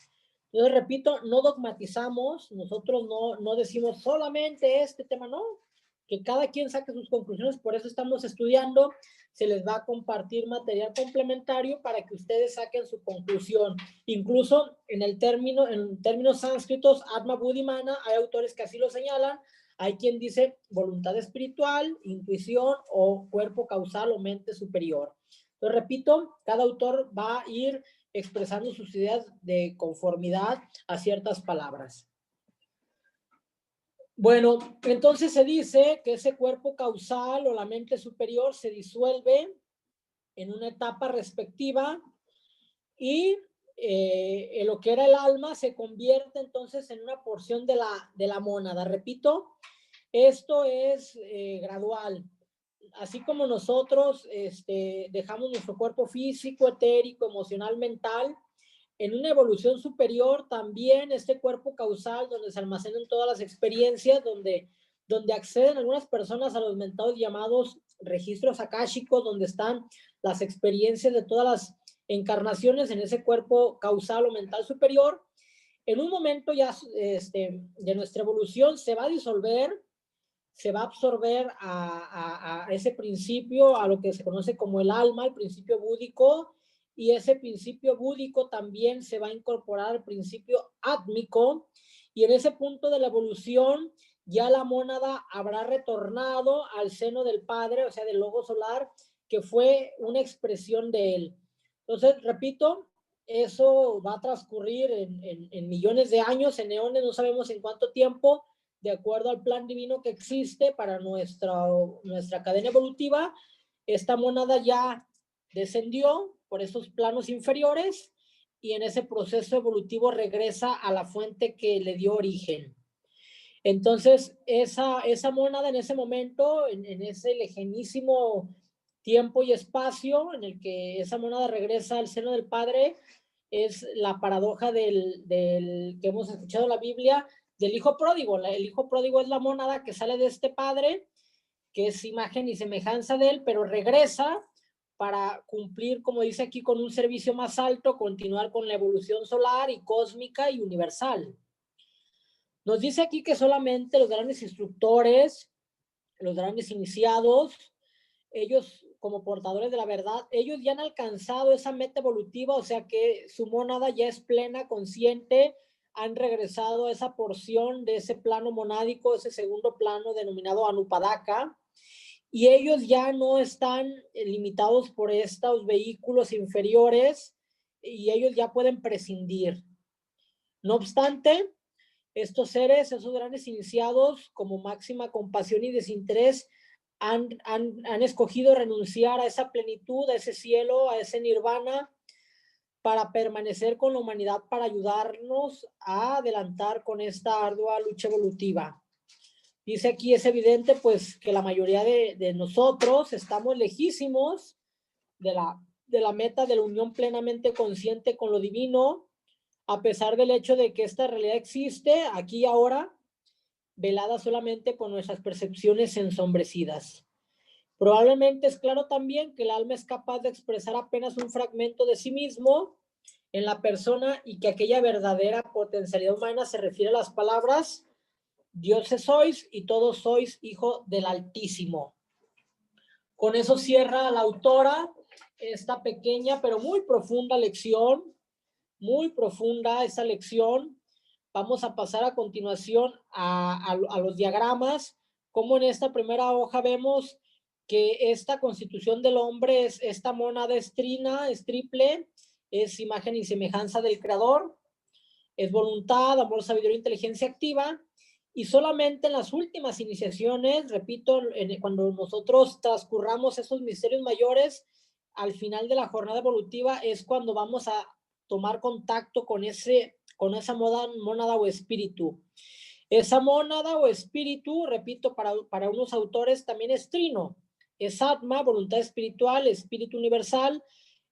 Yo repito, no dogmatizamos, nosotros no decimos solamente este tema, no, que cada quien saque sus conclusiones, por eso estamos estudiando, se les va a compartir material complementario para que ustedes saquen su conclusión. Incluso en términos sánscritos, Atma Buddhi Mana, hay autores que así lo señalan, hay quien dice voluntad espiritual, intuición o cuerpo causal o mente superior. Entonces, repito, cada autor va a ir expresando sus ideas de conformidad a ciertas palabras. Bueno, entonces se dice que ese cuerpo causal o la mente superior se disuelve en una etapa respectiva y lo que era el alma se convierte entonces en una porción de la mónada. Repito, esto es gradual. Así como nosotros dejamos nuestro cuerpo físico, etérico, emocional, mental, en una evolución superior también este cuerpo causal donde se almacenan todas las experiencias, donde acceden algunas personas a los mentados llamados registros akáshicos, donde están las experiencias de todas las encarnaciones en ese cuerpo causal o mental superior. En un momento ya de nuestra evolución se va a disolver, se va a absorber a ese principio, a lo que se conoce como el alma, el principio búdico, y ese principio búdico también se va a incorporar al principio átmico, y en ese punto de la evolución ya la mónada habrá retornado al seno del Padre, o sea, del Logo Solar, que fue una expresión de él. Entonces, repito, eso va a transcurrir en millones de años, en eones, no sabemos en cuánto tiempo, de acuerdo al plan divino que existe para nuestra cadena evolutiva. Esta mónada ya descendió por esos planos inferiores y en ese proceso evolutivo regresa a la fuente que le dio origen. Entonces, esa mónada en ese momento, en ese lejanísimo tiempo y espacio en el que esa mónada regresa al seno del Padre, es la paradoja del que hemos escuchado en la Biblia, del hijo pródigo. El hijo pródigo es la mónada que sale de este padre, que es imagen y semejanza de él, pero regresa para cumplir, como dice aquí, con un servicio más alto, continuar con la evolución solar y cósmica y universal. Nos dice aquí que solamente los grandes instructores, los grandes iniciados, ellos como portadores de la verdad, ellos ya han alcanzado esa meta evolutiva, o sea que su mónada ya es plena, consciente, han regresado a esa porción de ese plano monádico, ese segundo plano denominado Anupadaka, y ellos ya no están limitados por estos vehículos inferiores y ellos ya pueden prescindir. No obstante, estos seres, esos grandes iniciados, como máxima compasión y desinterés, han escogido renunciar a esa plenitud, a ese cielo, a ese nirvana, para permanecer con la humanidad, para ayudarnos a adelantar con esta ardua lucha evolutiva. Dice aquí, es evidente pues que la mayoría de nosotros estamos lejísimos de la meta de la unión plenamente consciente con lo divino, a pesar del hecho de que esta realidad existe aquí y ahora, velada solamente por nuestras percepciones ensombrecidas. Probablemente es claro también que el alma es capaz de expresar apenas un fragmento de sí mismo en la persona y que aquella verdadera potencialidad humana se refiere a las palabras dioses sois y todos sois hijo del Altísimo. Con eso cierra la autora esta pequeña pero muy profunda lección, muy profunda esa lección. Vamos a pasar a continuación a los diagramas como en esta primera hoja vemos que esta constitución del hombre es esta mónada es trina, es triple, es imagen y semejanza del creador, es voluntad, amor, sabiduría, inteligencia activa, y solamente en las últimas iniciaciones, repito, cuando nosotros transcurramos esos misterios mayores, al final de la jornada evolutiva es cuando vamos a tomar contacto con esa mónada o espíritu. Esa mónada o espíritu, repito, para unos autores también es trino, es Atma, voluntad espiritual, espíritu universal,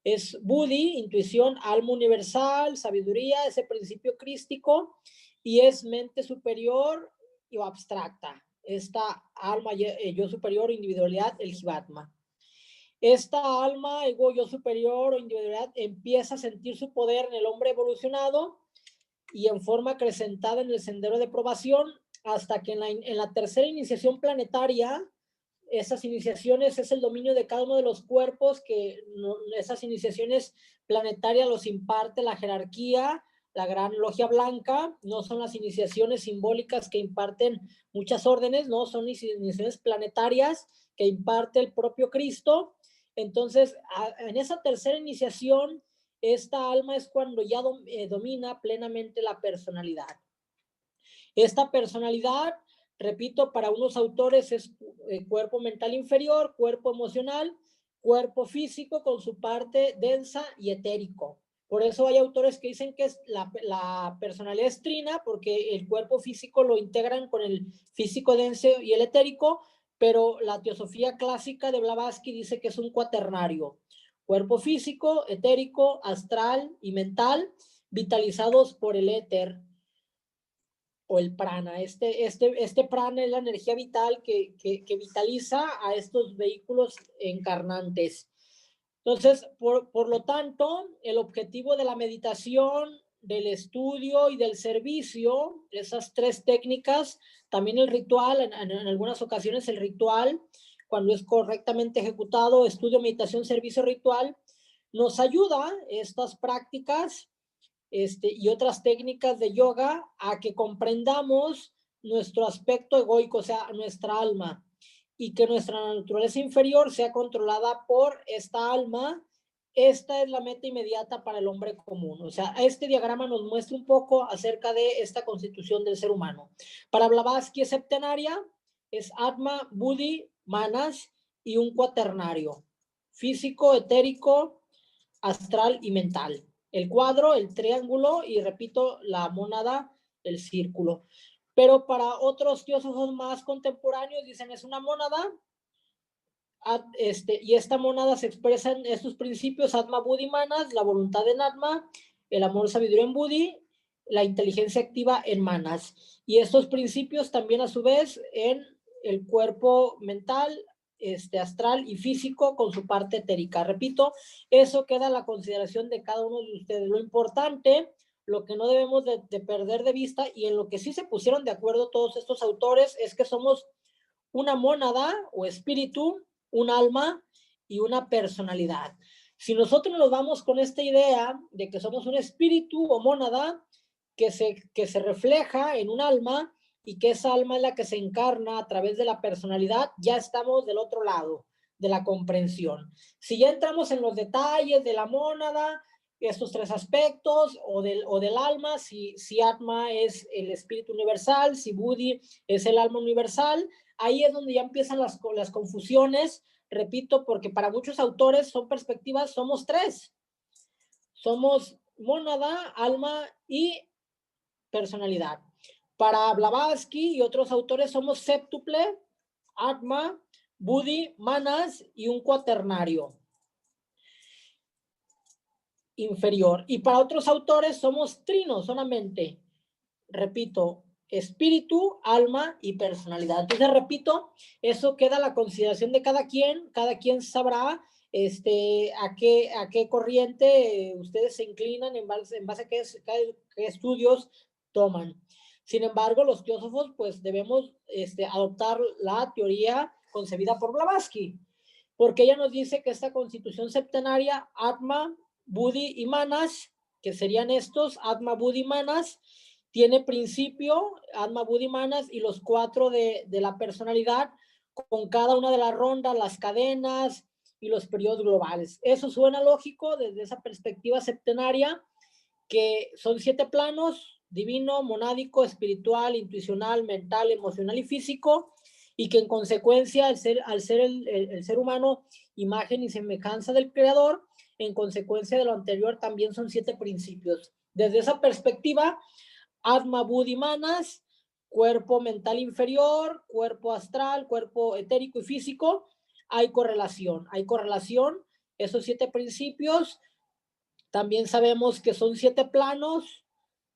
es Buddhi, intuición, alma universal, sabiduría, ese principio crístico, y es mente superior o abstracta, esta alma, yo superior, individualidad, el Jivatma. Esta alma, ego, yo superior o individualidad empieza a sentir su poder en el hombre evolucionado y en forma acrecentada en el sendero de probación, hasta que en la tercera iniciación planetaria, esas iniciaciones es el dominio de cada uno de los cuerpos, que esas iniciaciones planetarias los imparte la jerarquía, la gran logia blanca, no son las iniciaciones simbólicas que imparten muchas órdenes, no, son iniciaciones planetarias que imparte el propio Cristo. Entonces, en esa tercera iniciación, esta alma es cuando ya domina plenamente la personalidad. Esta personalidad, repito, para unos autores es cuerpo mental inferior, cuerpo emocional, cuerpo físico con su parte densa y etérico. Por eso hay autores que dicen que es la personalidad es trina, porque el cuerpo físico lo integran con el físico denso y el etérico, pero la teosofía clásica de Blavatsky dice que es un cuaternario. Cuerpo físico, etérico, astral y mental, vitalizados por el éter o el prana. Este prana es la energía vital que vitaliza a estos vehículos encarnantes. Entonces, por lo tanto, el objetivo de la meditación, del estudio y del servicio, esas tres técnicas, también el ritual, en algunas ocasiones el ritual, cuando es correctamente ejecutado, estudio, meditación, servicio, ritual, nos ayuda estas prácticas y otras técnicas de yoga a que comprendamos nuestro aspecto egoico, o sea, nuestra alma, y que nuestra naturaleza inferior sea controlada por esta alma. Esta es la meta inmediata para el hombre común. O sea, este diagrama nos muestra un poco acerca de esta constitución del ser humano. Para Blavatsky es septenaria, es Atma, Buddhi, Manas y un cuaternario, físico, etérico, astral y mental. El cuadro, el triángulo y, repito, la mónada, el círculo. Pero para otros teósofos más contemporáneos dicen es una mónada, y esta mónada se expresa en estos principios: Atma, Buddhi, Manas, la voluntad en Atma, el amor, sabiduría en Buddhi, la inteligencia activa en Manas. Y estos principios también a su vez en el cuerpo mental, astral y físico con su parte etérica. Repito, eso queda a la consideración de cada uno de ustedes. Lo importante, lo que no debemos de perder de vista, y en lo que sí se pusieron de acuerdo todos estos autores, es que somos una mónada o espíritu, un alma y una personalidad. Si nosotros nos vamos con esta idea de que somos un espíritu o mónada que se refleja en un alma, y que esa alma es la que se encarna a través de la personalidad, ya estamos del otro lado de la comprensión. Si ya entramos en los detalles de la mónada, estos tres aspectos, o del alma, si Atma es el espíritu universal, si Buddhi es el alma universal, ahí es donde ya empiezan las confusiones, repito, porque para muchos autores son perspectivas, somos tres. Somos mónada, alma y personalidad. Para Blavatsky y otros autores somos séptuple, Atma, Buddhi, Manas y un cuaternario inferior. Y para otros autores somos trino solamente, repito, espíritu, alma y personalidad. Entonces, repito, eso queda a la consideración de cada quien sabrá a qué corriente ustedes se inclinan, en base a qué estudios toman. Sin embargo, los teósofos pues debemos adoptar la teoría concebida por Blavatsky, porque ella nos dice que esta constitución septenaria, Atma, Buddhi y Manas, que serían estos, Atma, Buddhi, Manas, tiene principio, Atma, Buddhi, Manas, y los 4 de la personalidad, con cada una de las rondas, las cadenas y los periodos globales. Eso suena lógico desde esa perspectiva septenaria, que son 7 planos: divino, monádico, espiritual, intuicional, mental, emocional y físico, y que en consecuencia, al ser el ser humano imagen y semejanza del creador, en consecuencia de lo anterior, también son 7 principios. Desde esa perspectiva, Atma, Buddhi, Manas, cuerpo mental inferior, cuerpo astral, cuerpo etérico y físico, hay correlación. Esos 7 principios, también sabemos que son 7 planos,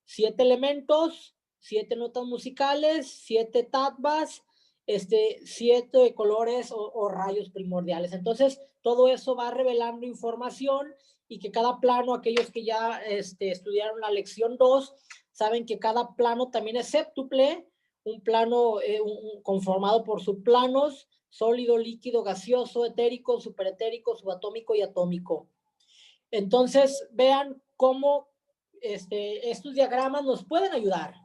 7 elementos, 7 notas musicales, 7 tattvas, 7 colores o rayos primordiales. Entonces, todo eso va revelando información, y que cada plano, aquellos que ya estudiaron la lección 2, saben que cada plano también es séptuple, un plano conformado por subplanos: sólido, líquido, gaseoso, etérico, superetérico, subatómico y atómico. Entonces, vean cómo estos diagramas nos pueden ayudar.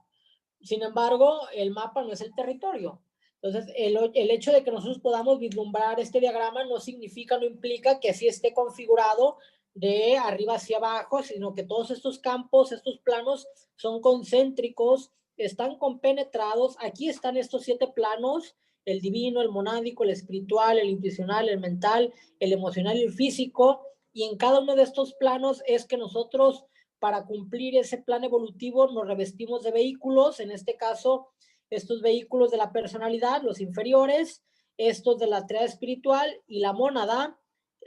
Sin embargo, el mapa no es el territorio. Entonces, el hecho de que nosotros podamos vislumbrar este diagrama no significa, no implica que así esté configurado de arriba hacia abajo, sino que todos estos campos, estos planos son concéntricos, están compenetrados. Aquí están estos 7 planos: el divino, el monádico, el espiritual, el intuicional, el mental, el emocional y el físico. Y en cada uno de estos planos es que nosotros, para cumplir ese plan evolutivo, nos revestimos de vehículos. En este caso, estos vehículos de la personalidad, los inferiores, estos de la triada espiritual, y la mónada,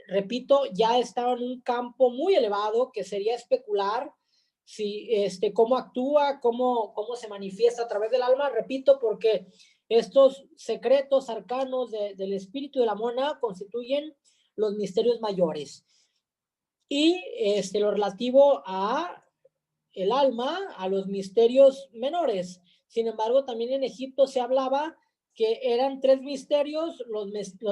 repito, ya está en un campo muy elevado, que sería especular si cómo actúa, cómo se manifiesta a través del alma. Repito, porque estos secretos arcanos del espíritu de la mónada constituyen los misterios mayores. Y lo relativo a el alma, a los misterios menores. Sin embargo, también en Egipto se hablaba que eran 3 misterios: los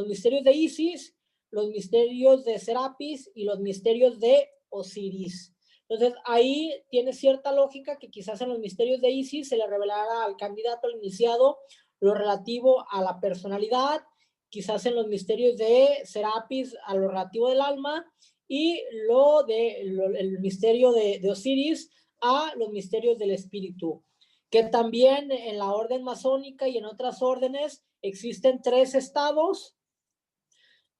misterios de Isis, los misterios de Serapis y los misterios de Osiris. Entonces, ahí tiene cierta lógica que quizás en los misterios de Isis se le revelara al candidato, al iniciado, lo relativo a la personalidad, quizás en los misterios de Serapis a lo relativo del alma, y el misterio de Osiris a los misterios del espíritu. Que también en la orden masónica y en otras órdenes existen 3 estados,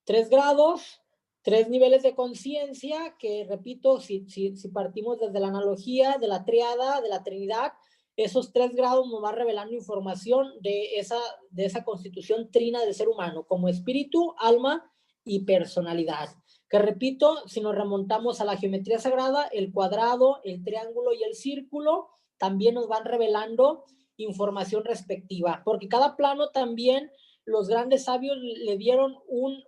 3 grados, 3 niveles de conciencia, que repito, si partimos desde la analogía de la triada, de la Trinidad, esos 3 grados nos van revelando información de esa constitución trina del ser humano, como espíritu, alma y personalidad. Que repito, si nos remontamos a la geometría sagrada, el cuadrado, el triángulo y el círculo también nos van revelando información respectiva, porque cada plano también los grandes sabios le dieron un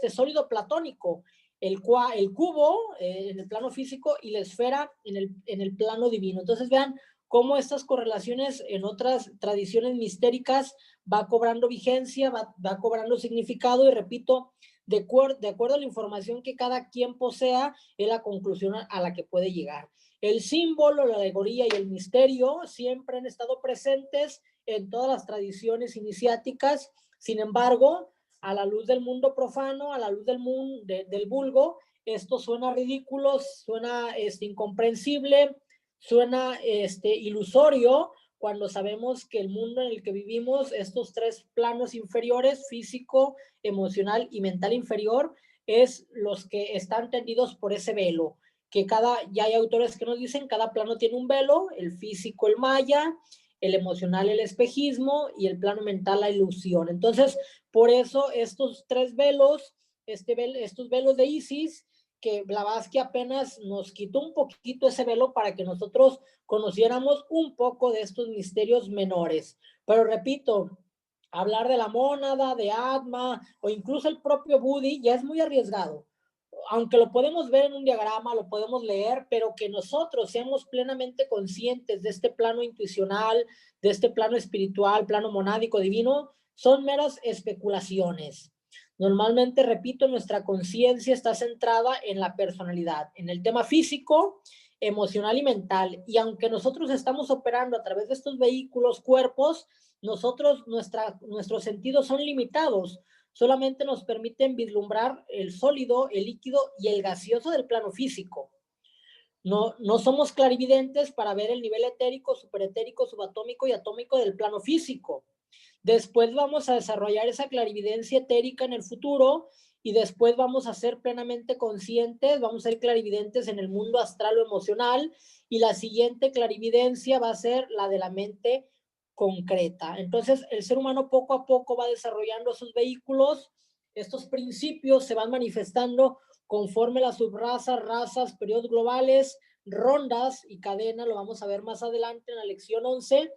sólido platónico: el cubo en el plano físico y la esfera en el plano divino. Entonces vean cómo estas correlaciones en otras tradiciones mistéricas va cobrando vigencia, va cobrando significado, y repito, de acuerdo a la información que cada quien posea, es la conclusión a la que puede llegar. El símbolo, la alegoría y el misterio siempre han estado presentes en todas las tradiciones iniciáticas. Sin embargo, a la luz del mundo profano, a la luz del vulgo, esto suena ridículo, suena incomprensible, suena ilusorio, cuando sabemos que el mundo en el que vivimos, estos 3 planos inferiores, físico, emocional y mental inferior, es los que están tendidos por ese velo, que ya hay autores que nos dicen, cada plano tiene un velo: el físico, el maya; el emocional, el espejismo; y el plano mental, la ilusión. Entonces, por eso estos 3 velos, estos velos de Isis, que Blavatsky apenas nos quitó un poquito ese velo para que nosotros conociéramos un poco de estos misterios menores. Pero repito, hablar de la mónada, de Atma o incluso el propio Buddhi ya es muy arriesgado. Aunque lo podemos ver en un diagrama, lo podemos leer, pero que nosotros seamos plenamente conscientes de este plano intuicional, de este plano espiritual, plano monádico divino, son meras especulaciones. Normalmente, repito, nuestra conciencia está centrada en la personalidad, en el tema físico, emocional y mental. Y aunque nosotros estamos operando a través de estos vehículos, cuerpos, nuestros sentidos son limitados. Solamente nos permiten vislumbrar el sólido, el líquido y el gaseoso del plano físico. No somos clarividentes para ver el nivel etérico, superetérico, subatómico y atómico del plano físico. Después vamos a desarrollar esa clarividencia etérica en el futuro y después vamos a ser plenamente conscientes, vamos a ser clarividentes en el mundo astral o emocional, y la siguiente clarividencia va a ser la de la mente concreta. Entonces, el ser humano poco a poco va desarrollando esos vehículos, estos principios se van manifestando conforme las subrazas, razas, periodos globales, rondas y cadena, lo vamos a ver más adelante en la lección 11,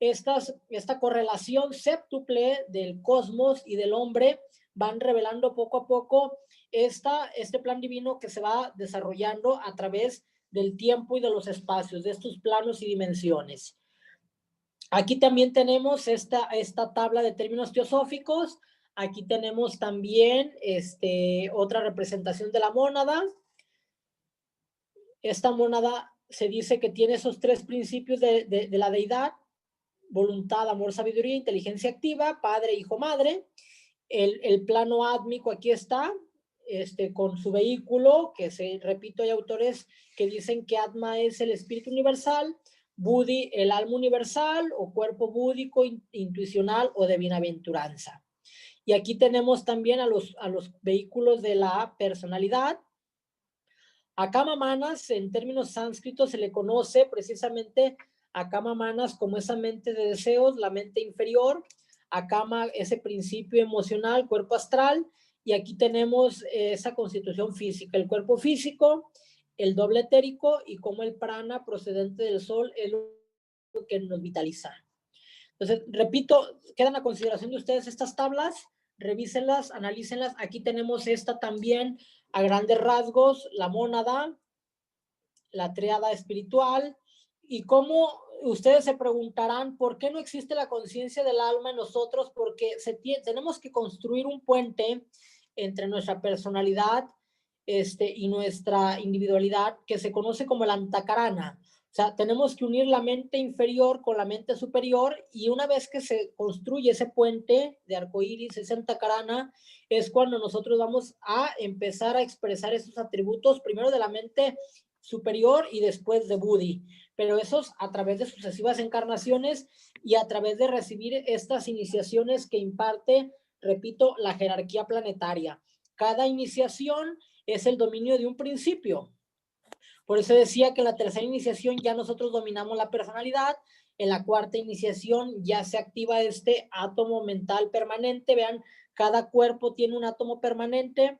esta correlación séptuple del cosmos y del hombre van revelando poco a poco este plan divino que se va desarrollando a través del tiempo y de los espacios, de estos planos y dimensiones. Aquí también tenemos esta tabla de términos teosóficos. Aquí tenemos también otra representación de la mónada. Esta mónada se dice que tiene esos tres principios de la deidad: voluntad, amor, sabiduría, inteligencia activa, padre, hijo, madre. El plano átmico aquí está, con su vehículo, que repito, hay autores que dicen que Atma es el espíritu universal, Buddhi el alma universal o cuerpo búdico, intuicional o de bienaventuranza. Y aquí tenemos también a los vehículos de la personalidad. A Kama Manas, en términos sánscritos, se le conoce precisamente a Kama Manas como esa mente de deseos, la mente inferior, a Kama ese principio emocional, cuerpo astral, y aquí tenemos esa constitución física, el cuerpo físico, el doble etérico y como el prana procedente del sol es lo que nos vitaliza. Entonces, repito, quedan a consideración de ustedes estas tablas, revísenlas, analícenlas. Aquí tenemos esta también a grandes rasgos, la mónada, la tríada espiritual, y cómo ustedes se preguntarán por qué no existe la conciencia del alma en nosotros, porque tenemos que construir un puente entre nuestra personalidad y nuestra individualidad, que se conoce como el antakarana. O sea, tenemos que unir la mente inferior con la mente superior, y una vez que se construye ese puente de arcoíris, ese antakarana, es cuando nosotros vamos a empezar a expresar esos atributos, primero de la mente superior y después de Buddhi, pero esos a través de sucesivas encarnaciones y a través de recibir estas iniciaciones que imparte, repito, la jerarquía planetaria. Cada iniciación es el dominio de un principio. Por eso decía que en la tercera iniciación ya nosotros dominamos la personalidad, en la cuarta iniciación ya se activa este átomo mental permanente. Vean, cada cuerpo tiene un átomo permanente,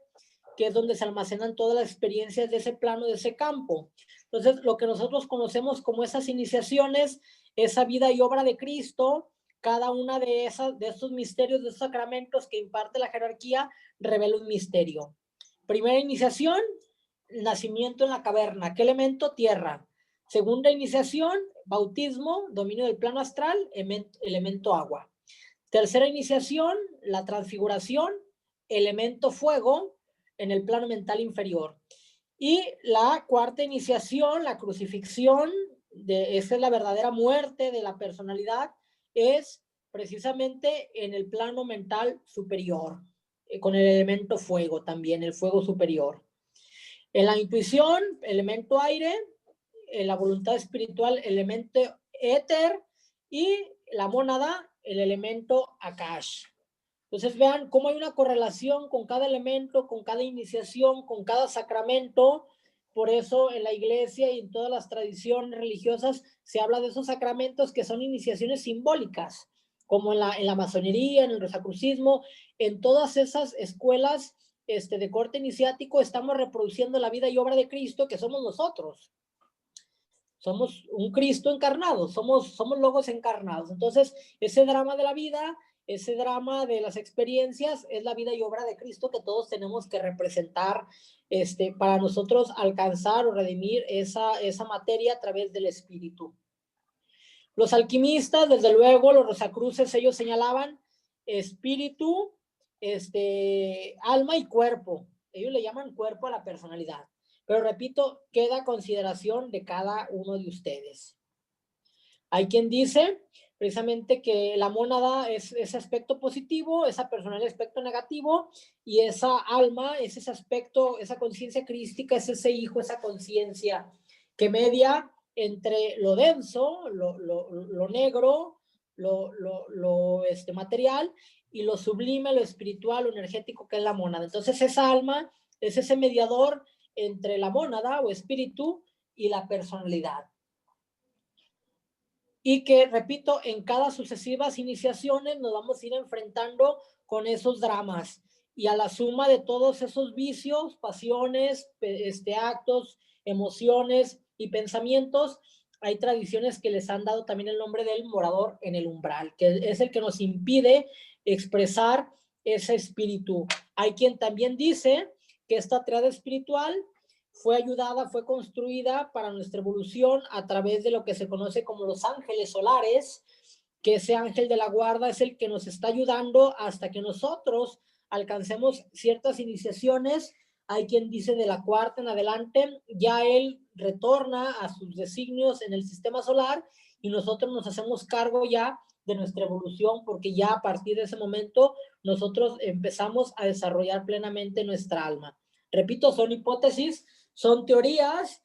que es donde se almacenan todas las experiencias de ese plano, de ese campo. Entonces, lo que nosotros conocemos como esas iniciaciones, esa vida y obra de Cristo, cada una de estos misterios, de esos sacramentos que imparte la jerarquía, revela un misterio. Primera iniciación, nacimiento en la caverna. ¿Qué elemento? Tierra. Segunda iniciación, bautismo, dominio del plano astral, elemento agua. Tercera iniciación, la transfiguración, elemento fuego, en el plano mental inferior. Y la cuarta iniciación, la crucifixión, esa es la verdadera muerte de la personalidad, es precisamente en el plano mental superior, con el elemento fuego también, el fuego superior. En la intuición, elemento aire, en la voluntad espiritual, elemento éter, y la mónada, el elemento akash. Entonces vean cómo hay una correlación con cada elemento, con cada iniciación, con cada sacramento. Por eso en la iglesia y en todas las tradiciones religiosas se habla de esos sacramentos que son iniciaciones simbólicas, como en la masonería, en el rosacrucismo, en todas esas escuelas de corte iniciático estamos reproduciendo la vida y obra de Cristo, que somos nosotros. Somos un Cristo encarnado, somos logos encarnados. Entonces, ese drama de la vida, ese drama de las experiencias, es la vida y obra de Cristo que todos tenemos que representar para nosotros alcanzar o redimir esa materia a través del Espíritu. Los alquimistas, desde luego, los rosacruces, ellos señalaban espíritu, alma y cuerpo. Ellos le llaman cuerpo a la personalidad. Pero repito, queda a consideración de cada uno de ustedes. Hay quien dice precisamente que la mónada es ese aspecto positivo, esa personalidad aspecto negativo, y esa alma es ese aspecto, esa conciencia crística, es ese hijo, esa conciencia que media entre lo denso, lo negro, lo material, y lo sublime, lo espiritual, lo energético, que es la mónada. Entonces esa alma es ese mediador entre la mónada o espíritu y la personalidad. Y que, repito, en cada sucesivas iniciaciones nos vamos a ir enfrentando con esos dramas. Y a la suma de todos esos vicios, pasiones, actos, emociones y pensamientos, hay tradiciones que les han dado también el nombre del morador en el umbral, que es el que nos impide expresar ese espíritu. Hay quien también dice que esta triada espiritual fue ayudada, fue construida para nuestra evolución a través de lo que se conoce como los ángeles solares, que ese ángel de la guarda es el que nos está ayudando hasta que nosotros alcancemos ciertas iniciaciones. Hay quien dice de la cuarta en adelante, ya él retorna a sus designios en el sistema solar y nosotros nos hacemos cargo ya de nuestra evolución, porque ya a partir de ese momento nosotros empezamos a desarrollar plenamente nuestra alma. Repito, son hipótesis, son teorías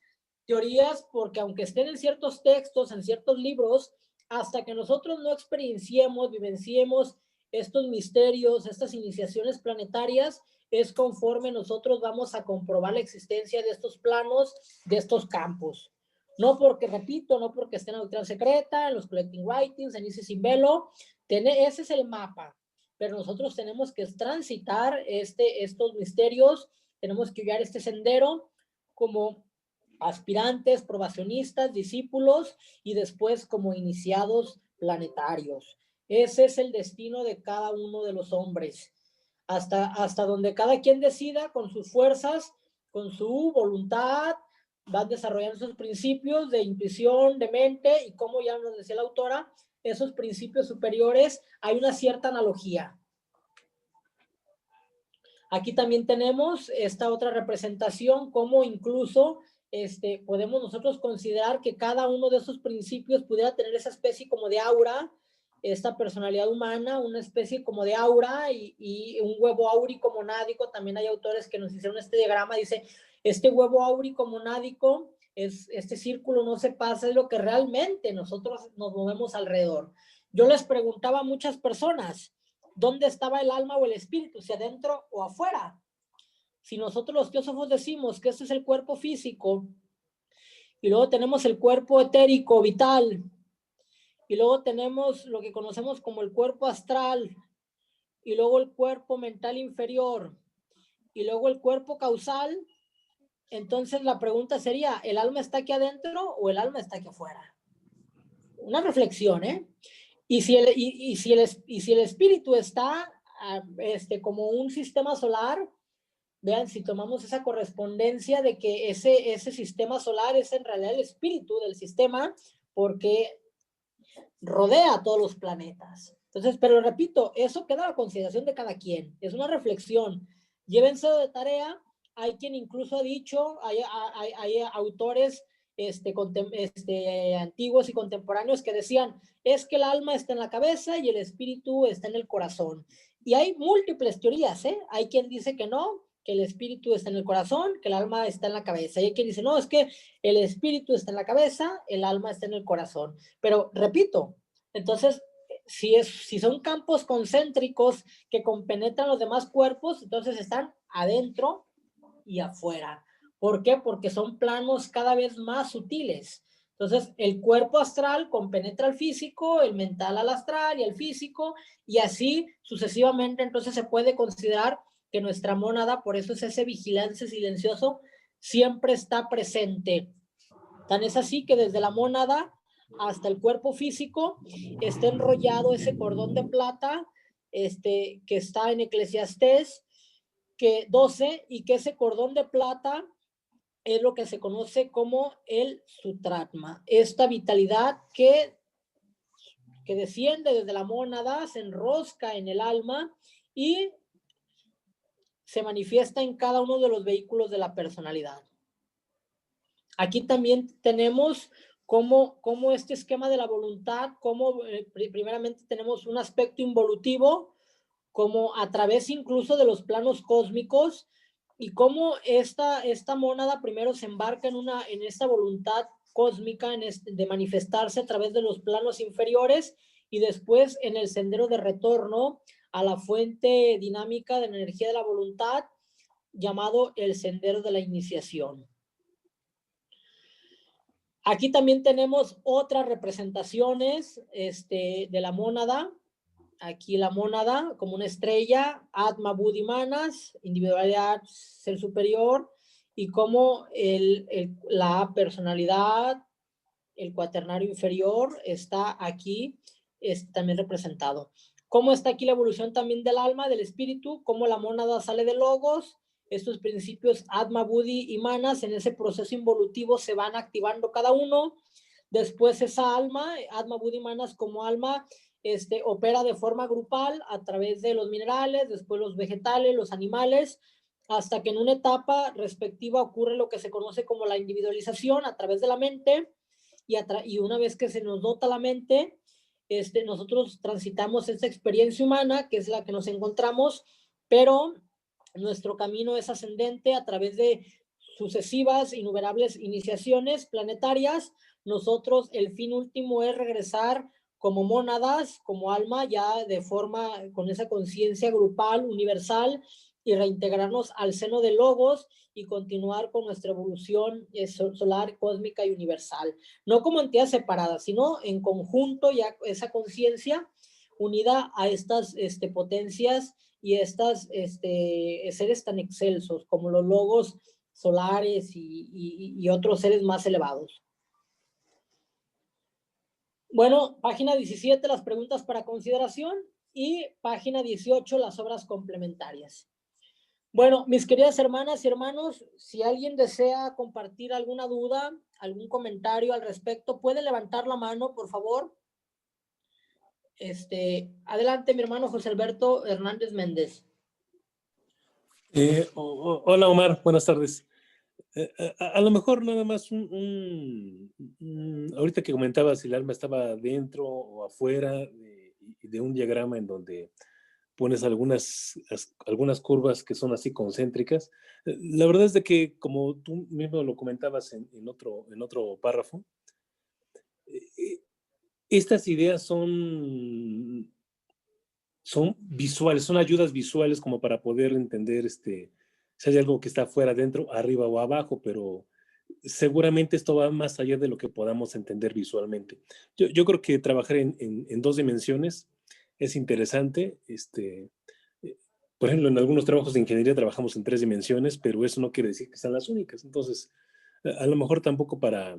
porque aunque estén en ciertos textos, en ciertos libros, hasta que nosotros no experienciemos, vivenciemos estos misterios, estas iniciaciones planetarias, es conforme nosotros vamos a comprobar la existencia de estos planos, de estos campos. No porque, repito, no porque estén en la doctrina secreta, en los collecting writings, en Isis sin velo, ese es el mapa, pero nosotros tenemos que transitar estos misterios, tenemos que guiar este sendero como aspirantes, probacionistas, discípulos y después como iniciados planetarios. Ese es el destino de cada uno de los hombres. Hasta donde cada quien decida con sus fuerzas, con su voluntad, van desarrollando sus principios de intuición, de mente, y como ya nos decía la autora, esos principios superiores, hay una cierta analogía. Aquí también tenemos esta otra representación, como incluso podemos nosotros considerar que cada uno de esos principios pudiera tener esa especie como de aura, esta personalidad humana, una especie como de aura y un huevo áurico monádico. También hay autores que nos hicieron este diagrama, dice, este huevo áurico monádico, este círculo no se pasa, es lo que realmente nosotros nos movemos alrededor. Yo les preguntaba a muchas personas, ¿dónde estaba el alma o el espíritu? ¿Si adentro o afuera? Si nosotros los teósofos decimos que este es el cuerpo físico, y luego tenemos el cuerpo etérico, vital, y luego tenemos lo que conocemos como el cuerpo astral, y luego el cuerpo mental inferior, y luego el cuerpo causal, entonces la pregunta sería, ¿el alma está aquí adentro o el alma está aquí afuera? Una reflexión, ¿eh? Y si el espíritu está como un sistema solar, vean, si tomamos esa correspondencia de que ese sistema solar es en realidad el espíritu del sistema, porque rodea a todos los planetas. Entonces, pero repito, eso queda a la consideración de cada quien. Es una reflexión. Llévense de tarea. Hay quien incluso ha dicho, hay autores antiguos y contemporáneos que decían, es que el alma está en la cabeza y el espíritu está en el corazón. Y hay múltiples teorías, ¿eh? Hay quien dice que no, que el espíritu está en el corazón, que el alma está en la cabeza. Y hay quien dice, no, es que el espíritu está en la cabeza, el alma está en el corazón. Pero repito, entonces, si son campos concéntricos que compenetran los demás cuerpos, entonces están adentro y afuera. ¿Por qué? Porque son planos cada vez más sutiles. Entonces, el cuerpo astral compenetra al físico, el mental al astral y al físico, y así sucesivamente. Entonces, se puede considerar que nuestra mónada, por eso es ese vigilante silencioso, siempre está presente. Tan es así que desde la mónada hasta el cuerpo físico está enrollado ese cordón de plata que está en Eclesiastés 12, y que ese cordón de plata es lo que se conoce como el sutratma, esta vitalidad que desciende desde la mónada, se enrosca en el alma y se manifiesta en cada uno de los vehículos de la personalidad. Aquí también tenemos cómo este esquema de la voluntad, cómo primeramente tenemos un aspecto involutivo, como a través incluso de los planos cósmicos, y cómo esta mónada primero se embarca en esta voluntad cósmica de manifestarse a través de los planos inferiores, y después en el sendero de retorno a la fuente dinámica de la energía de la voluntad, llamado el sendero de la iniciación. Aquí también tenemos otras representaciones de la mónada. Aquí la mónada como una estrella, Atma, Buddhi, Manas, individualidad, ser superior, y como la personalidad, el cuaternario inferior, está aquí también representado. Cómo está aquí la evolución también del alma, del espíritu, cómo la mónada sale de logos, estos principios Atma, Buddhi y Manas en ese proceso involutivo se van activando cada uno. Después esa alma, Atma, Buddhi, Manas como alma, opera de forma grupal a través de los minerales, después los vegetales, los animales, hasta que en una etapa respectiva ocurre lo que se conoce como la individualización a través de la mente, y una vez que se nos dota la mente, nosotros transitamos esta experiencia humana, que es la que nos encontramos, pero nuestro camino es ascendente a través de sucesivas, innumerables iniciaciones planetarias. Nosotros, el fin último es regresar como mónadas, como alma, ya de forma, con esa conciencia grupal, universal, y reintegrarnos al seno de Logos y continuar con nuestra evolución solar, cósmica y universal. No como entidades separadas, sino en conjunto, ya esa conciencia unida a estas potencias y estas seres tan excelsos como los Logos solares y otros seres más elevados. Bueno, página 17, las preguntas para consideración, y página 18, las obras complementarias. Bueno, mis queridas hermanas y hermanos, si alguien desea compartir alguna duda, algún comentario al respecto, puede levantar la mano, por favor. Adelante, mi hermano José Alberto Hernández Méndez. Hola, Omar, buenas tardes. A lo mejor nada más ahorita que comentabas si el alma estaba dentro o afuera de un diagrama en donde pones algunas curvas que son así concéntricas. La verdad es de que, como tú mismo lo comentabas en otro párrafo, estas ideas son visuales, son ayudas visuales como para poder entender si hay algo que está afuera, adentro, arriba o abajo, pero seguramente esto va más allá de lo que podamos entender visualmente. Yo creo que trabajar en dos dimensiones es interesante. Por ejemplo, en algunos trabajos de ingeniería trabajamos en 3 dimensiones, pero eso no quiere decir que sean las únicas. Entonces, a lo mejor tampoco para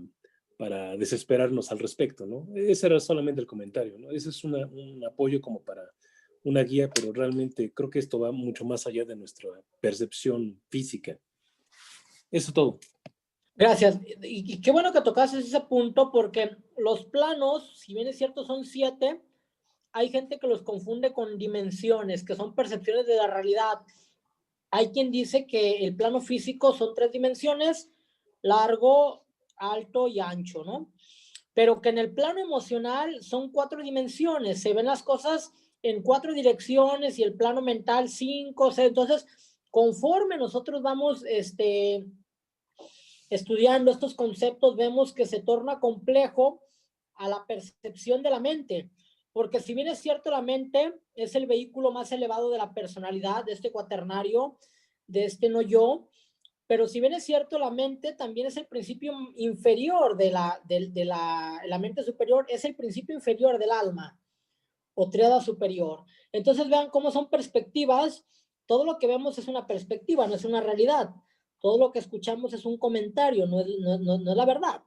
desesperarnos al respecto, ¿no? Ese era solamente el comentario, ¿no? Ese es un apoyo como para una guía, pero realmente creo que esto va mucho más allá de nuestra percepción física. Eso es todo. Gracias. Y qué bueno que tocaste ese punto, porque los planos, si bien es cierto, son 7, hay gente que los confunde con dimensiones, que son percepciones de la realidad. Hay quien dice que el plano físico son 3 dimensiones, largo, alto y ancho, ¿no? Pero que en el plano emocional son 4 dimensiones, se ven las cosas en 4 direcciones, y el plano mental 5, 6. Entonces, conforme nosotros vamos estudiando estos conceptos, vemos que se torna complejo a la percepción de la mente, porque si bien es cierto, la mente es el vehículo más elevado de la personalidad, de este cuaternario, de este no yo, pero si bien es cierto, la mente también es el principio inferior la mente superior, es el principio inferior del alma, o tríada superior. Entonces vean cómo son perspectivas. Todo lo que vemos es una perspectiva, no es una realidad. Todo lo que escuchamos es un comentario, no es la verdad.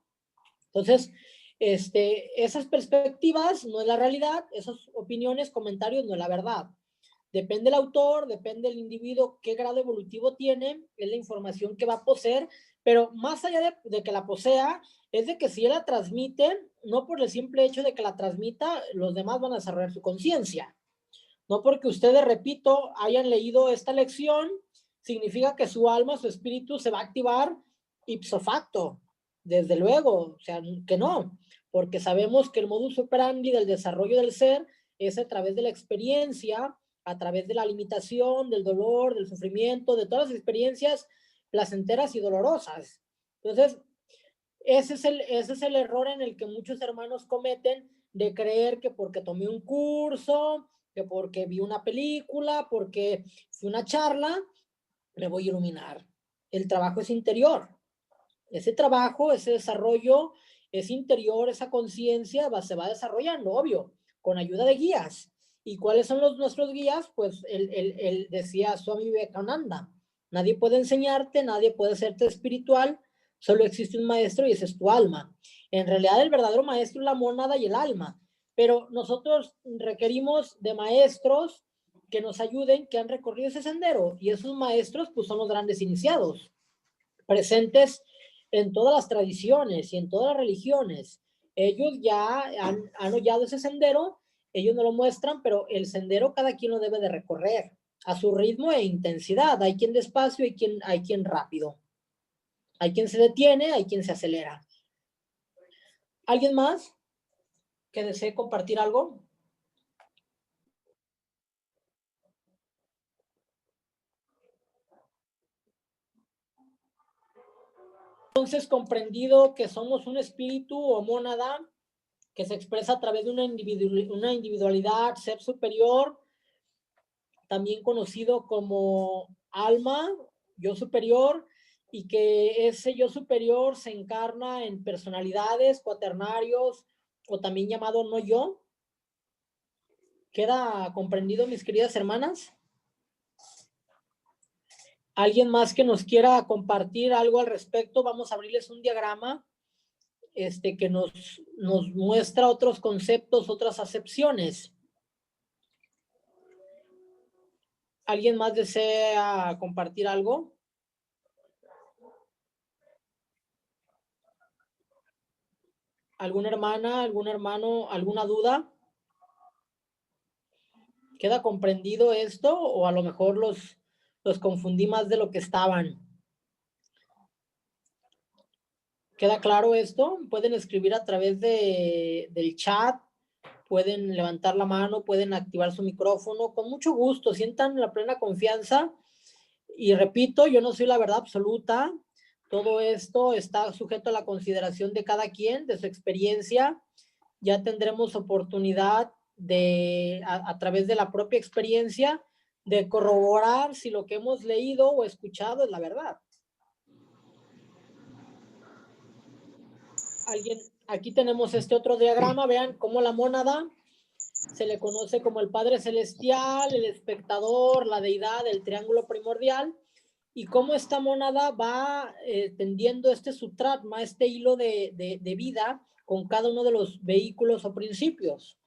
Entonces, esas perspectivas no es la realidad, esas opiniones, comentarios no es la verdad. Depende del autor, depende del individuo, qué grado evolutivo tiene, es la información que va a poseer, pero más allá de que la posea, es de que si él la transmite, no por el simple hecho de que la transmita, los demás van a desarrollar su conciencia. No porque ustedes, repito, hayan leído esta lección, significa que su alma, su espíritu se va a activar ipso facto. Desde luego, o sea, que no, porque sabemos que el modus operandi del desarrollo del ser es a través de la experiencia, a través de la limitación, del dolor, del sufrimiento, de todas las experiencias placenteras y dolorosas. Entonces, ese es el error en el que muchos hermanos cometen, de creer que porque tomé un curso, que porque vi una película, porque fui a una charla, me voy a iluminar. El trabajo es interior. Ese trabajo, ese desarrollo es interior, esa conciencia se va desarrollando, obvio, con ayuda de guías. ¿Y cuáles son nuestros guías? Pues él decía Swami Vivekananda, nadie puede enseñarte, nadie puede hacerte espiritual, solo existe un maestro y ese es tu alma. En realidad el verdadero maestro es la mónada y el alma, pero nosotros requerimos de maestros que nos ayuden, que han recorrido ese sendero, y esos maestros pues son los grandes iniciados, presentes en todas las tradiciones y en todas las religiones. Ellos ya han hollado ese sendero, ellos no lo muestran, pero el sendero cada quien lo debe de recorrer a su ritmo e intensidad. Hay quien despacio, hay quien rápido. Hay quien se detiene, hay quien se acelera. ¿Alguien más que desee compartir algo? Entonces, comprendido que somos un espíritu o mónada que se expresa a través de una individualidad, ser superior, también conocido como alma, yo superior, y que ese yo superior se encarna en personalidades, cuaternarios, o también llamado no yo. ¿Queda comprendido, mis queridas hermanas? ¿Alguien más que nos quiera compartir algo al respecto? Vamos a abrirles un diagrama que nos muestra otros conceptos, otras acepciones. ¿Alguien más desea compartir algo? ¿Alguna hermana, algún hermano, alguna duda? ¿Queda comprendido esto o a lo mejor los confundí más de lo que estaban? ¿Queda claro esto? Pueden escribir a través del chat, pueden levantar la mano, pueden activar su micrófono, con mucho gusto, sientan la plena confianza. Y repito, yo no soy la verdad absoluta, todo esto está sujeto a la consideración de cada quien, de su experiencia. Ya tendremos oportunidad a través de la propia experiencia, de corroborar si lo que hemos leído o escuchado es la verdad. Aquí tenemos este otro diagrama, vean cómo la mónada se le conoce como el Padre Celestial, el espectador, la deidad, el triángulo primordial, y cómo esta mónada va tendiendo este sutratma, este hilo de vida con cada uno de los vehículos o principios.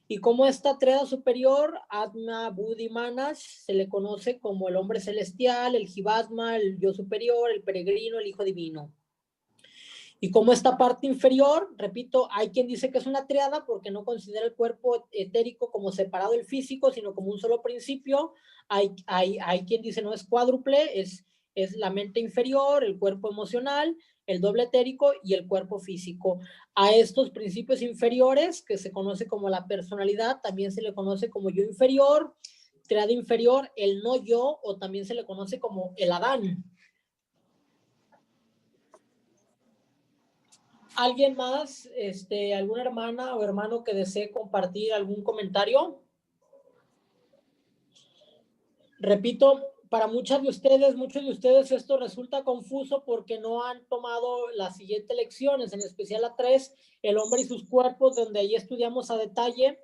Y cómo esta tríada superior, Atma, Buddhi, Manas, se le conoce como el hombre celestial, el Jivatma, el yo superior, el peregrino, el hijo divino. Y como esta parte inferior, repito, hay quien dice que es una triada porque no considera el cuerpo etérico como separado del físico, sino como un solo principio. Hay quien dice no es cuádruple, es la mente inferior, el cuerpo emocional, el doble etérico y el cuerpo físico. A estos principios inferiores, que se conoce como la personalidad, también se le conoce como yo inferior, triada inferior, el no yo, o también se le conoce como el Adán. ¿Alguien más, alguna hermana o hermano que desee compartir algún comentario? Repito, para muchos de ustedes esto resulta confuso porque no han tomado las siguientes lecciones, en especial la 3, el hombre y sus cuerpos, donde ahí estudiamos a detalle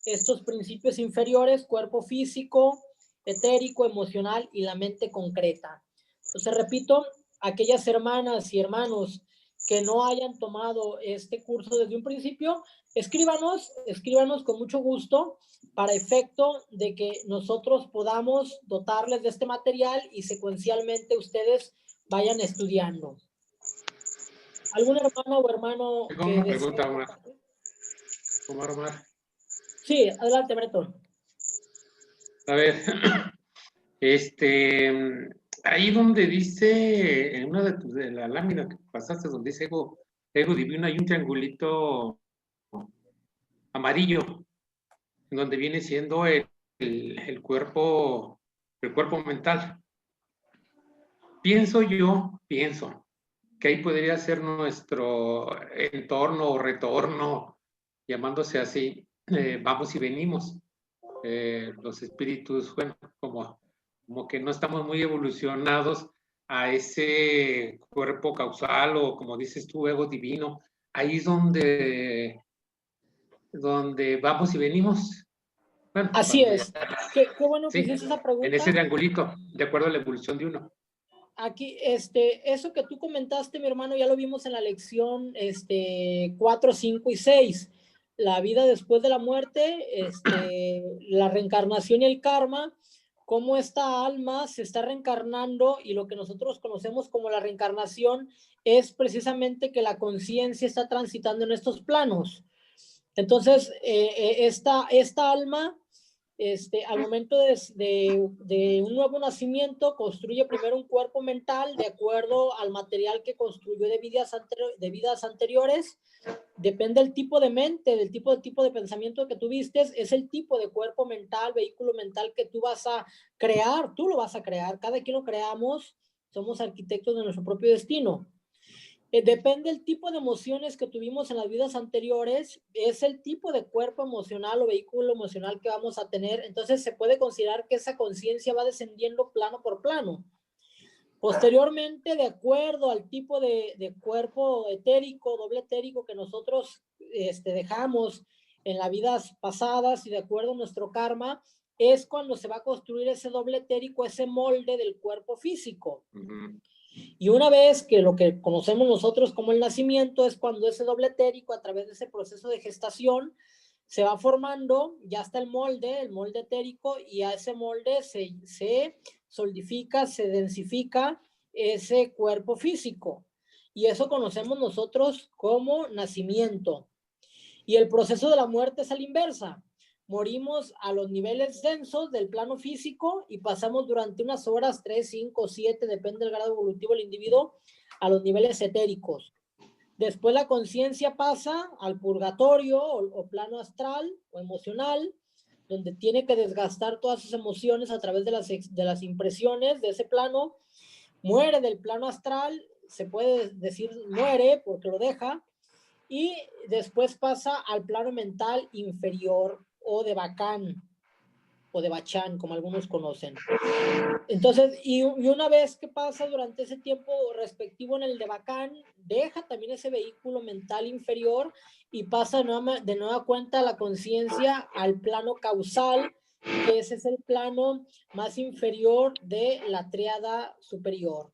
estos principios inferiores, cuerpo físico, etérico, emocional y la mente concreta. Entonces, repito, aquellas hermanas y hermanos que no hayan tomado este curso desde un principio, escríbanos con mucho gusto para efecto de que nosotros podamos dotarles de este material y secuencialmente ustedes vayan estudiando. ¿Alguna hermana o hermano? Tengo una pregunta, Omar. Sí, adelante, Bretón. A ver, ahí donde dice, en una de la lámina que pasaste, donde dice ego ego divino, hay un triangulito amarillo, en donde viene siendo el cuerpo mental. Pienso que ahí podría ser nuestro entorno o retorno, llamándose así, vamos y venimos. Los espíritus, bueno, como que no estamos muy evolucionados a ese cuerpo causal o, como dices tú, ego divino. Ahí es donde vamos y venimos. Bueno, Así es. Qué bueno que sí, hiciste esa pregunta. en ese triangulito, de acuerdo a la evolución de uno. Aquí, eso que tú comentaste, mi hermano, ya lo vimos en la lección 4, 5 y 6. La vida después de la muerte, la reencarnación y el karma, cómo esta alma se está reencarnando, y lo que nosotros conocemos como la reencarnación es precisamente que la conciencia está transitando en estos planos. Entonces, esta alma, al momento de un nuevo nacimiento, construye primero un cuerpo mental de acuerdo al material que construyó de vidas anteriores. Depende del tipo de mente, del tipo de pensamiento que tuviste, es el tipo de cuerpo mental, vehículo mental que tú vas a crear, tú lo vas a crear, cada quien lo creamos, somos arquitectos de nuestro propio destino. Depende del tipo de emociones que tuvimos en las vidas anteriores, es el tipo de cuerpo emocional o vehículo emocional que vamos a tener. Entonces se puede considerar que esa conciencia va descendiendo plano por plano. Posteriormente, de acuerdo al tipo de cuerpo etérico, doble etérico que nosotros dejamos en las vidas pasadas y de acuerdo a nuestro karma, es cuando se va a construir ese doble etérico, ese molde del cuerpo físico. Uh-huh. Y una vez que lo que conocemos nosotros como el nacimiento es cuando ese doble etérico, a través de ese proceso de gestación, se va formando, ya está el molde etérico, y a ese molde se solidifica, se densifica ese cuerpo físico. Y eso conocemos nosotros como nacimiento. Y el proceso de la muerte es a la inversa. Morimos a los niveles densos del plano físico y pasamos durante unas horas, 3, 5, 7, depende del grado evolutivo del individuo, a los niveles etéricos. Después la conciencia pasa al purgatorio o plano astral o emocional, donde tiene que desgastar todas sus emociones a través de las impresiones de ese plano. Muere del plano astral, se puede decir muere porque lo deja, y después pasa al plano mental inferior o de Bacán o de Bachán, como algunos conocen. Entonces, y una vez que pasa durante ese tiempo respectivo en el de Bacán, deja también ese vehículo mental inferior y pasa de nueva cuenta la conciencia al plano causal, que ese es el plano más inferior de la tríada superior.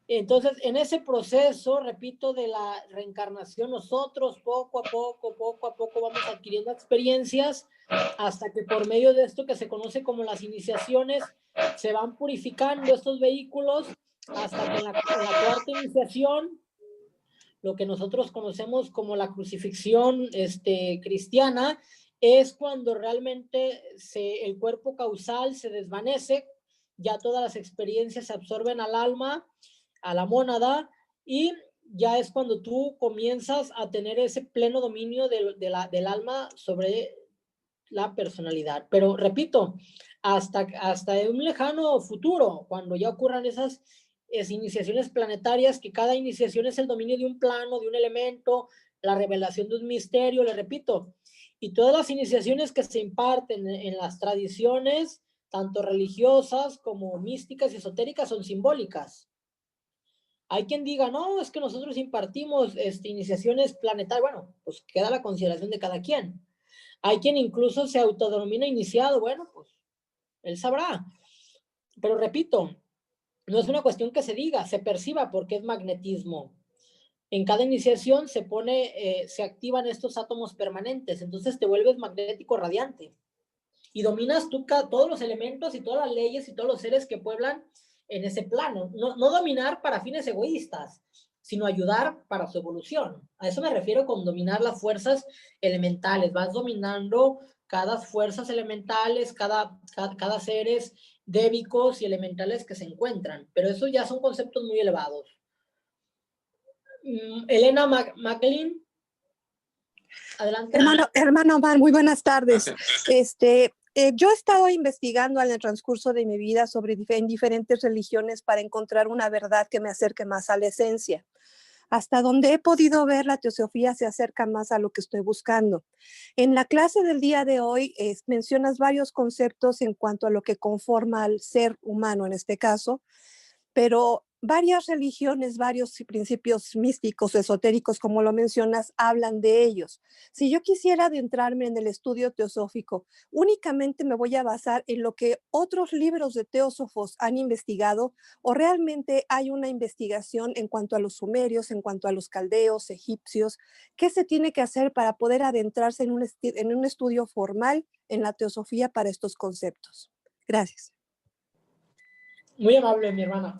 Entonces, en ese proceso, repito, de la reencarnación, nosotros poco a poco vamos adquiriendo experiencias hasta que por medio de esto que se conoce como las iniciaciones, se van purificando estos vehículos hasta que en la cuarta iniciación, lo que nosotros conocemos como la crucifixión cristiana, es cuando realmente el cuerpo causal se desvanece, ya todas las experiencias se absorben al alma, a la mónada, y ya es cuando tú comienzas a tener ese pleno dominio del alma sobre la personalidad. Pero repito, hasta un lejano futuro, cuando ya ocurran esas iniciaciones planetarias, que cada iniciación es el dominio de un plano, de un elemento, la revelación de un misterio, le repito, y todas las iniciaciones que se imparten en las tradiciones, tanto religiosas como místicas y esotéricas, son simbólicas. Hay quien diga, no, es que nosotros impartimos iniciaciones planetarias. Bueno, pues queda la consideración de cada quien. Hay quien incluso se autodenomina iniciado. Bueno, pues él sabrá. Pero repito, no es una cuestión que se diga, se perciba, porque es magnetismo. En cada iniciación se activan estos átomos permanentes, entonces te vuelves magnético radiante. Y dominas tú todos los elementos y todas las leyes y todos los seres que pueblan en ese plano. No dominar para fines egoístas, sino ayudar para su evolución. A eso me refiero con dominar las fuerzas elementales. Vas dominando cada fuerzas elementales, cada seres débicos y elementales que se encuentran. Pero esos ya son conceptos muy elevados. Elena McLean, adelante. Hermano Omar, muy buenas tardes. Gracias. Yo he estado investigando en el transcurso de mi vida en diferentes religiones para encontrar una verdad que me acerque más a la esencia. Hasta donde he podido ver, la teosofía se acerca más a lo que estoy buscando. En la clase del día de hoy mencionas varios conceptos en cuanto a lo que conforma al ser humano en este caso, pero varias religiones, varios principios místicos, esotéricos, como lo mencionas, hablan de ellos. Si yo quisiera adentrarme en el estudio teosófico, únicamente me voy a basar en lo que otros libros de teósofos han investigado, o realmente hay una investigación en cuanto a los sumerios, en cuanto a los caldeos, egipcios. ¿Qué se tiene que hacer para poder adentrarse en un estudio formal en la teosofía para estos conceptos? Gracias. Muy amable, mi hermana.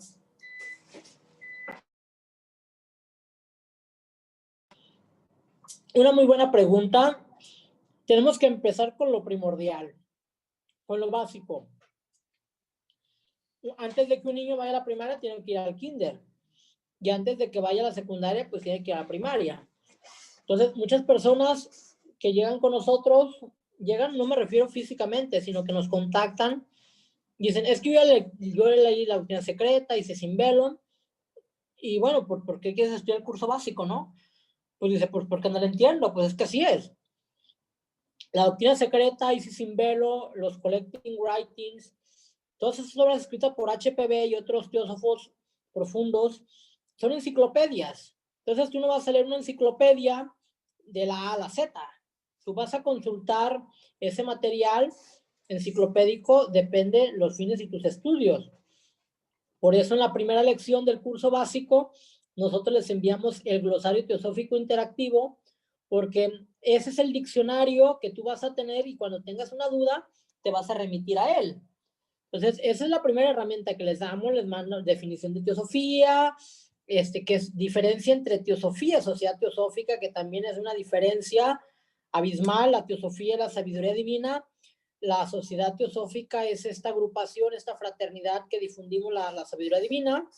Una muy buena pregunta. Tenemos que empezar con lo primordial, con lo básico. Antes de que un niño vaya a la primaria, tiene que ir al kinder. Y antes de que vaya a la secundaria, pues tiene que ir a la primaria. Entonces, muchas personas que llegan con nosotros, no me refiero físicamente, sino que nos contactan. Dicen, es que yo leí la doctrina secreta, hice sin velo. Y bueno, ¿por qué quieres estudiar el curso básico, no? Pues dice, pues porque no lo entiendo, pues es que así es. La doctrina secreta, Isis sin velo, los collecting writings, todas esas obras escritas por HPB y otros teósofos profundos son enciclopedias. Entonces tú no vas a leer una enciclopedia de la A a la Z. Tú vas a consultar ese material enciclopédico, depende los fines y tus estudios. Por eso en la primera lección del curso básico, nosotros les enviamos el glosario teosófico interactivo, porque ese es el diccionario que tú vas a tener y cuando tengas una duda, te vas a remitir a él. Entonces, esa es la primera herramienta que les damos, les mando definición de teosofía, que es diferencia entre teosofía y sociedad teosófica, que también es una diferencia abismal. La teosofía es la sabiduría divina, la sociedad teosófica es esta agrupación, esta fraternidad que difundimos la sabiduría divina.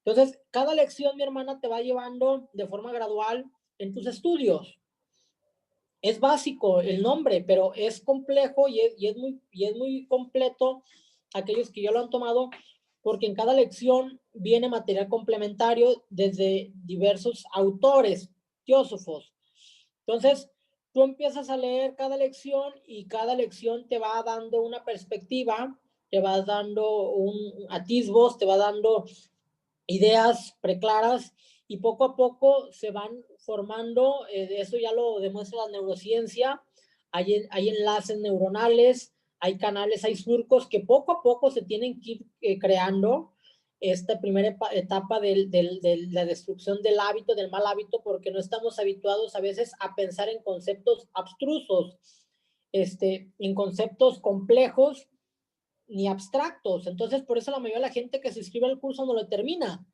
Entonces, cada lección, mi hermana, te va llevando de forma gradual en tus estudios. Es básico el nombre, pero es complejo y es muy completo aquellos que ya lo han tomado, porque en cada lección viene material complementario desde diversos autores, teósofos. Entonces, tú empiezas a leer cada lección y cada lección te va dando una perspectiva, te va dando atisbos, te va dando ideas preclaras y poco a poco se van formando, eso ya lo demuestra la neurociencia, hay enlaces neuronales, hay canales, hay surcos que poco a poco se tienen que ir creando esta primera etapa de la destrucción del hábito, del mal hábito, porque no estamos habituados a veces a pensar en conceptos abstrusos, en conceptos complejos ni abstractos. Entonces, por eso la mayoría de la gente que se inscribe al curso no lo termina,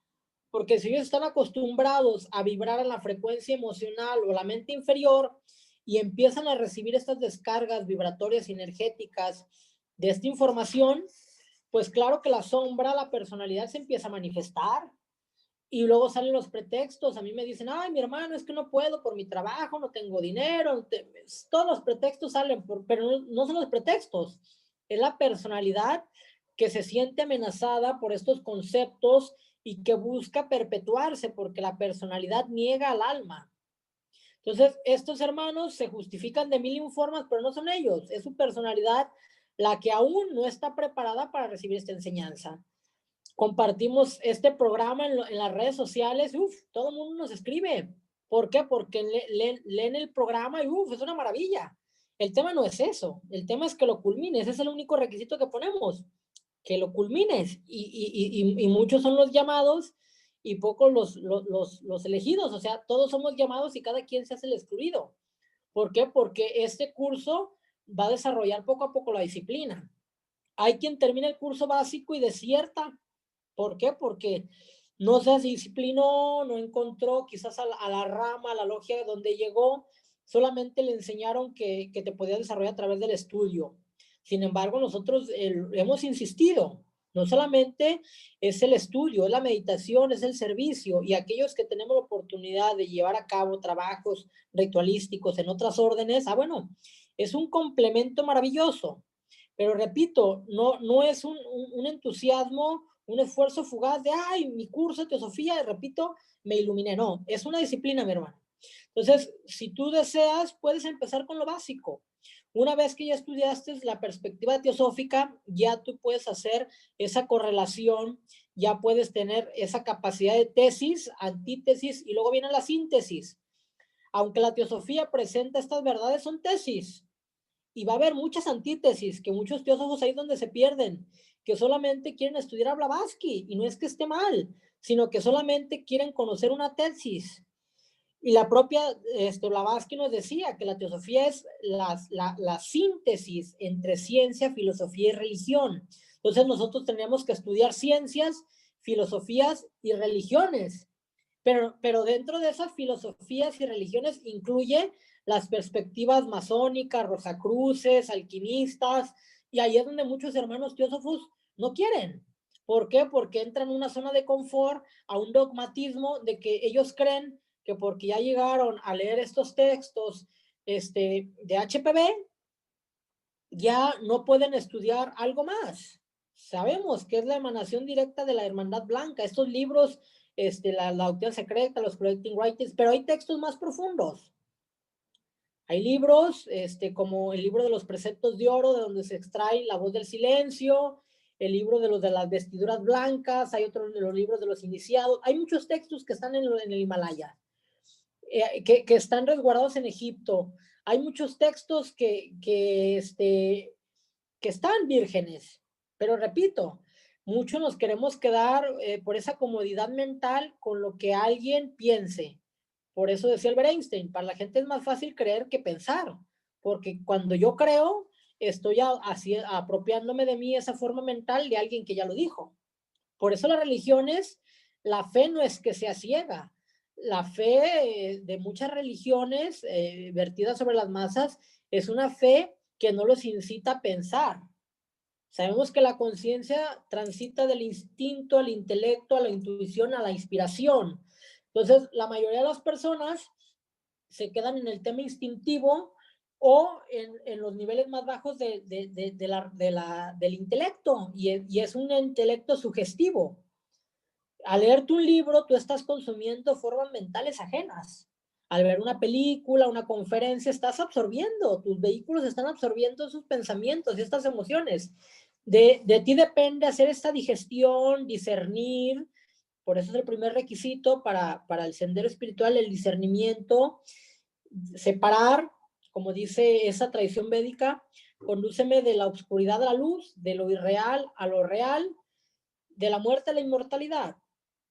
porque si ellos están acostumbrados a vibrar en la frecuencia emocional o la mente inferior y empiezan a recibir estas descargas vibratorias y energéticas de esta información, pues claro que la sombra, la personalidad se empieza a manifestar. Y luego salen los pretextos. A mí me dicen, ay, mi hermano, es que no puedo por mi trabajo, no tengo dinero. Todos los pretextos salen, pero no son los pretextos. Es la personalidad que se siente amenazada por estos conceptos y que busca perpetuarse porque la personalidad niega al alma. Entonces, estos hermanos se justifican de mil formas, pero no son ellos. Es su personalidad la que aún no está preparada para recibir esta enseñanza. Compartimos este programa en las redes sociales, todo el mundo nos escribe. ¿Por qué? Porque leen el programa y es una maravilla. El tema no es eso, el tema es que lo culmines, ese es el único requisito que ponemos, que lo culmines. Y muchos son los llamados y pocos los elegidos, o sea, todos somos llamados y cada quien se hace el excluido. ¿Por qué? Porque este curso va a desarrollar poco a poco la disciplina. Hay quien termina el curso básico y desierta. ¿Por qué? Porque no se disciplinó, no encontró quizás a la rama, a la logia donde llegó, solamente le enseñaron que te podías desarrollar a través del estudio. Sin embargo, nosotros hemos insistido No solamente es el estudio, es la meditación, es el servicio, y aquellos que tenemos la oportunidad de llevar a cabo trabajos ritualísticos en otras órdenes, bueno, es un complemento maravilloso. Pero repito, no es un entusiasmo, un esfuerzo fugaz de, ay, mi curso de teosofía, repito, me iluminé. No, es una disciplina, mi hermano. Entonces, si tú deseas, puedes empezar con lo básico. Una vez que ya estudiaste la perspectiva teosófica, ya tú puedes hacer esa correlación, ya puedes tener esa capacidad de tesis, antítesis, y luego viene la síntesis. Aunque la teosofía presenta estas verdades, son tesis. Y va a haber muchas antítesis, que muchos teósofos ahí es donde se pierden, que solamente quieren estudiar a Blavatsky, y no es que esté mal, sino que solamente quieren conocer una tesis. Y la propia Blavatsky nos decía que la teosofía es la síntesis entre ciencia, filosofía y religión. Entonces nosotros tenemos que estudiar ciencias, filosofías y religiones. Pero dentro de esas filosofías y religiones incluye las perspectivas masónicas, rosacruces, alquimistas, y ahí es donde muchos hermanos teósofos no quieren. ¿Por qué? Porque entran en una zona de confort, a un dogmatismo de que ellos creen que porque ya llegaron a leer estos textos de HPB, ya no pueden estudiar algo más. Sabemos que es la emanación directa de la Hermandad Blanca, estos libros, la Doctrina Secreta, los Collecting Writings, pero hay textos más profundos. Hay libros como el libro de los preceptos de oro, de donde se extrae la voz del silencio, el libro de las vestiduras blancas, hay otros de los libros de los iniciados. Hay muchos textos que están en el Himalaya, que están resguardados en Egipto. Hay muchos textos que están vírgenes, pero repito, muchos nos queremos quedar por esa comodidad mental con lo que alguien piense. Por eso decía Albert Einstein, para la gente es más fácil creer que pensar, porque cuando yo creo, estoy apropiándome de mí esa forma mental de alguien que ya lo dijo. Por eso las religiones, la fe no es que sea ciega. La fe de muchas religiones vertidas sobre las masas es una fe que no los incita a pensar. Sabemos que la conciencia transita del instinto al intelecto, a la intuición, a la inspiración. Entonces, la mayoría de las personas se quedan en el tema instintivo o en los niveles más bajos del intelecto, y es un intelecto sugestivo. Al leerte un libro, tú estás consumiendo formas mentales ajenas. Al ver una película, una conferencia, estás absorbiendo, tus vehículos están absorbiendo esos pensamientos y estas emociones. De ti depende hacer esta digestión, discernir. Por eso es el primer requisito para el sendero espiritual, el discernimiento, separar, como dice esa tradición védica, condúceme de la oscuridad a la luz, de lo irreal a lo real, de la muerte a la inmortalidad.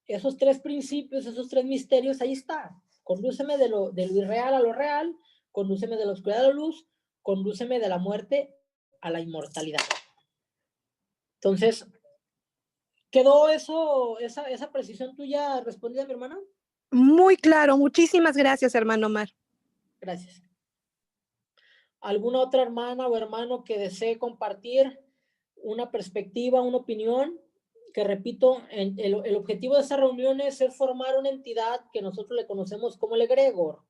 Esos tres principios, esos tres misterios, ahí está. Condúceme de lo irreal a lo real, condúceme de la oscuridad a la luz, condúceme de la muerte a la inmortalidad. Entonces, ¿quedó esa precisión tuya respondida, mi hermana? Muy claro, muchísimas gracias, hermano Omar. Gracias. ¿Alguna otra hermana o hermano que desee compartir una perspectiva, una opinión? Que repito, el objetivo de estas reuniones es formar una entidad que nosotros le conocemos como el egregor,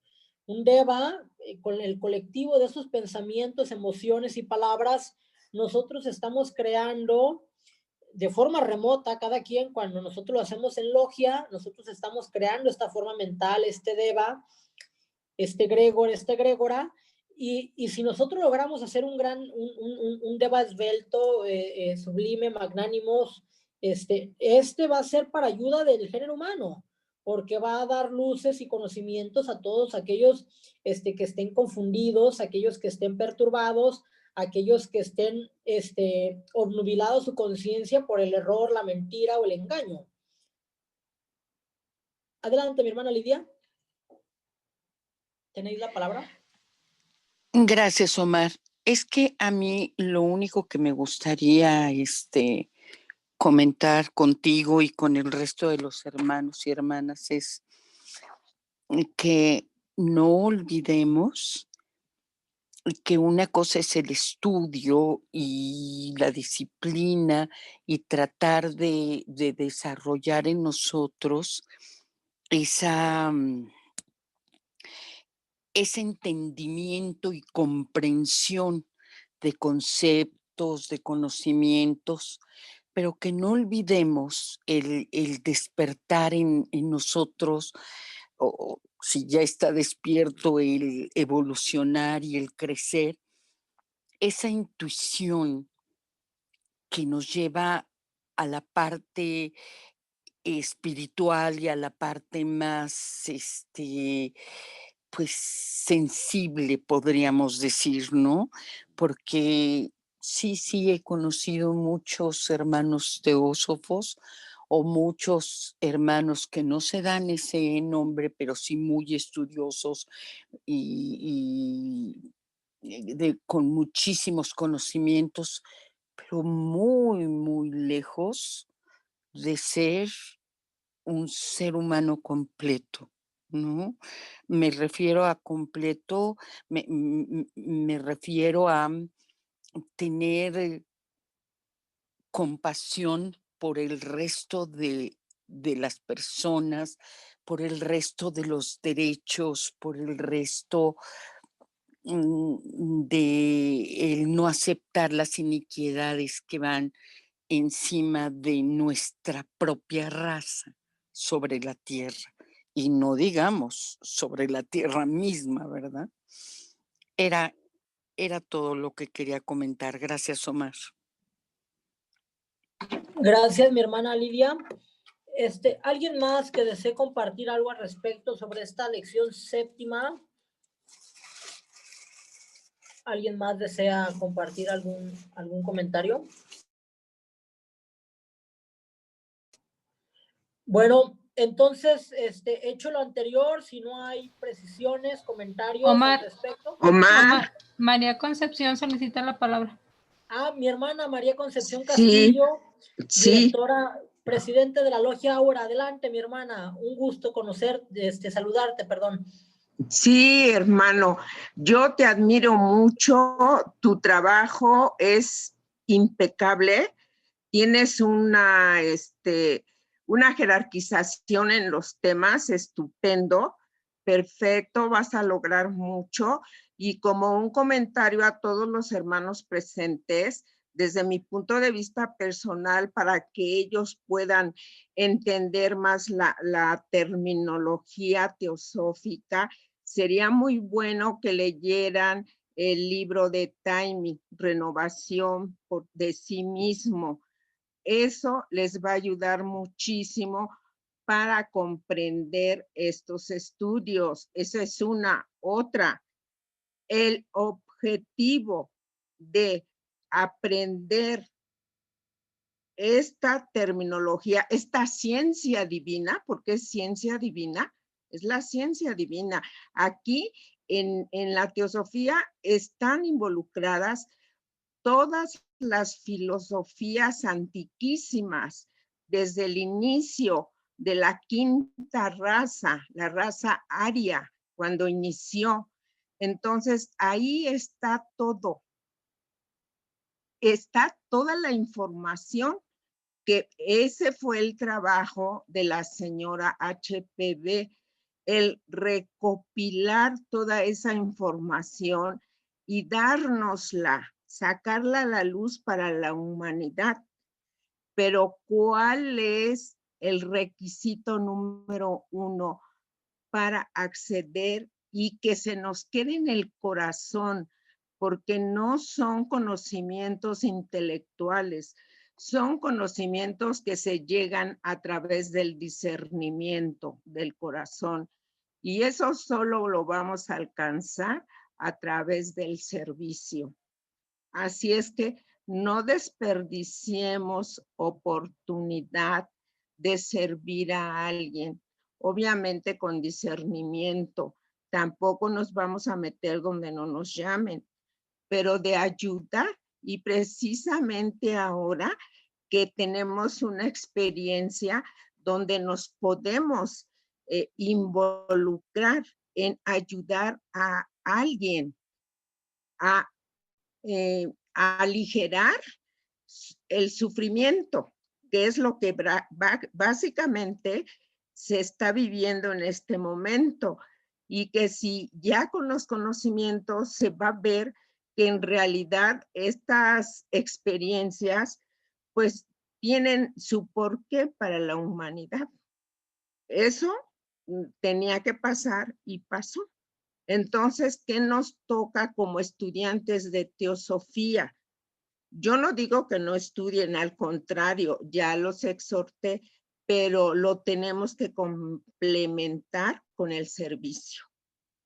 un deva, con el colectivo de esos pensamientos, emociones y palabras. Nosotros estamos creando de forma remota, cada quien, cuando nosotros lo hacemos en logia, nosotros estamos creando esta forma mental, este deva, este egregor, esta egregora. Y si nosotros logramos hacer un deva esbelto, sublime, magnánimo, este va a ser para ayuda del género humano, porque va a dar luces y conocimientos a todos aquellos que estén confundidos, aquellos que estén perturbados, aquellos que estén obnubilados su conciencia por el error, la mentira o el engaño. Adelante, mi hermana Lidia. ¿Tenéis la palabra? Gracias, Omar. Es que a mí lo único que me gustaría comentar contigo y con el resto de los hermanos y hermanas es que no olvidemos que una cosa es el estudio y la disciplina y tratar de desarrollar en nosotros esa, ese entendimiento y comprensión de conceptos, de conocimientos, pero que no olvidemos el despertar en nosotros, o si ya está despierto, el evolucionar y el crecer, esa intuición que nos lleva a la parte espiritual y a la parte más, pues sensible, podríamos decir, ¿no? Porque sí he conocido muchos hermanos teósofos o muchos hermanos que no se dan ese nombre, pero sí muy estudiosos con muchísimos conocimientos, pero muy lejos de ser un ser humano completo, ¿no? Me refiero a completo, me refiero a tener compasión por el resto de las personas, por el resto de los derechos, por el resto de el no aceptar las iniquidades que van encima de nuestra propia raza sobre la tierra, y no digamos sobre la tierra misma, ¿verdad? Era todo lo que quería comentar. Gracias, Omar. Gracias, mi hermana Lidia. ¿Alguien más que desee compartir algo al respecto sobre esta lección séptima? ¿Alguien más desea compartir algún comentario? Bueno, entonces, hecho lo anterior, si no hay precisiones, comentarios Omar, al respecto. Omar, María Concepción solicita la palabra. Mi hermana María Concepción Castillo, directora, presidente de la Logia Aura. Adelante, mi hermana, un gusto conocer, saludarte, perdón. Sí, hermano, yo te admiro mucho, tu trabajo es impecable, tienes una jerarquización en los temas estupendo, perfecto, vas a lograr mucho. Y como un comentario a todos los hermanos presentes, desde mi punto de vista personal, para que ellos puedan entender más la terminología teosófica, sería muy bueno que leyeran el libro de Timing, Renovación de sí mismo. Eso les va a ayudar muchísimo para comprender estos estudios. Esa es una. Otra, el objetivo de aprender esta terminología, esta ciencia divina, porque es ciencia divina, es la ciencia divina. Aquí en la teosofía están involucradas todas las filosofías antiquísimas, desde el inicio de la quinta raza, la raza aria, cuando inició. Entonces, ahí está todo. Está toda la información, que ese fue el trabajo de la señora HPV, el recopilar toda esa información y dárnosla, sacarla a la luz para la humanidad. Pero ¿cuál es el requisito número 1 para acceder y que se nos quede en el corazón? Porque no son conocimientos intelectuales, son conocimientos que se llegan a través del discernimiento del corazón. Y eso solo lo vamos a alcanzar a través del servicio. Así es que no desperdiciemos oportunidad de servir a alguien, obviamente con discernimiento. Tampoco nos vamos a meter donde no nos llamen, pero de ayuda. Y precisamente ahora que tenemos una experiencia donde nos podemos involucrar en ayudar a alguien a aligerar el sufrimiento, que es lo que básicamente se está viviendo en este momento, y que si ya con los conocimientos se va a ver que en realidad estas experiencias pues tienen su porqué para la humanidad. Eso tenía que pasar y pasó. Entonces, ¿qué nos toca como estudiantes de teosofía? Yo no digo que no estudien, al contrario, ya los exhorté, pero lo tenemos que complementar con el servicio,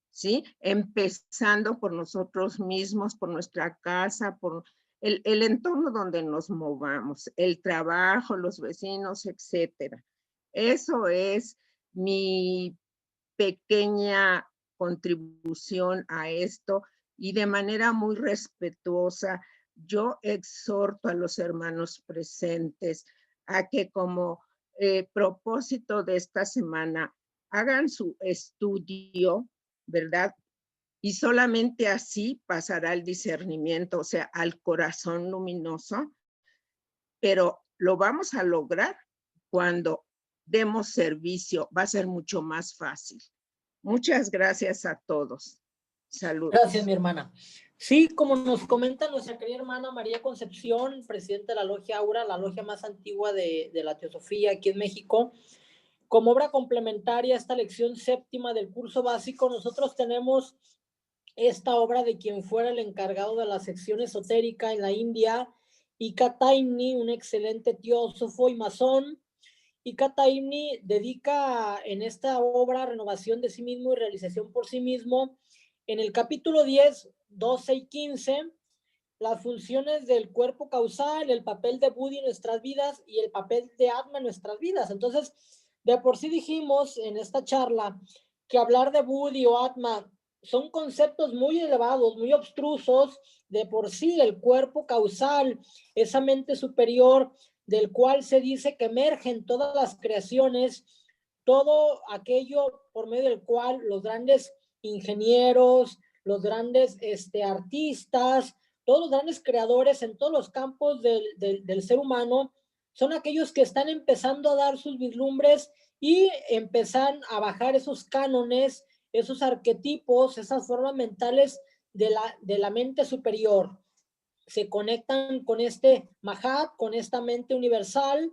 ¿sí? Empezando por nosotros mismos, por nuestra casa, por el entorno donde nos movamos, el trabajo, los vecinos, etcétera. Eso es mi pequeña contribución a esto, y de manera muy respetuosa yo exhorto a los hermanos presentes a que como propósito de esta semana hagan su estudio, ¿verdad? Y solamente así pasará el discernimiento, o sea, al corazón luminoso, pero lo vamos a lograr cuando demos servicio, va a ser mucho más fácil. Muchas gracias a todos. Saludos. Gracias, mi hermana. Sí, como nos comenta nuestra querida hermana María Concepción, presidenta de la Logia Aura, la logia más antigua de la teosofía aquí en México, como obra complementaria a esta lección séptima del curso básico, nosotros tenemos esta obra de quien fuera el encargado de la sección esotérica en la India, Ika Taimni, un excelente teósofo y masón. Ika Taimni dedica en esta obra renovación de sí mismo y realización por sí mismo. En el capítulo 10, 12 y 15, las funciones del cuerpo causal, el papel de Buddhi en nuestras vidas y el papel de Atma en nuestras vidas. Entonces, de por sí dijimos en esta charla que hablar de Buddhi o Atma son conceptos muy elevados, muy abstrusos. De por sí el cuerpo causal, esa mente superior del cual se dice que emergen todas las creaciones, todo aquello por medio del cual los grandes ingenieros, los grandes artistas, todos los grandes creadores en todos los campos del ser humano, son aquellos que están empezando a dar sus vislumbres y empezar a bajar esos cánones, esos arquetipos, esas formas mentales de la mente superior. Se conectan con este Mahat, con esta mente universal,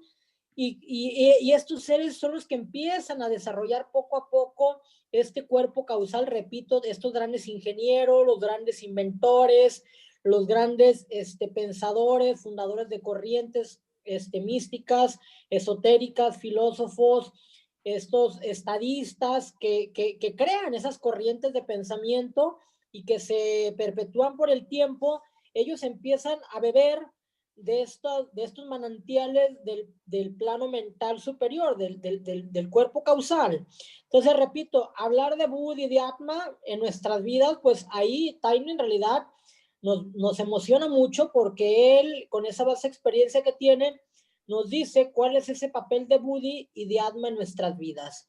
y estos seres son los que empiezan a desarrollar poco a poco este cuerpo causal, repito, estos grandes ingenieros, los grandes inventores, los grandes pensadores, fundadores de corrientes místicas, esotéricas, filósofos, estos estadistas que crean esas corrientes de pensamiento y que se perpetúan por el tiempo. Ellos empiezan a beber de estos manantiales del plano mental superior, del cuerpo causal. Entonces, repito, hablar de Buddha y de Atma en nuestras vidas, pues ahí Taimni en realidad nos emociona mucho, porque él, con esa base experiencia que tiene, nos dice cuál es ese papel de Buddha y de Atma en nuestras vidas.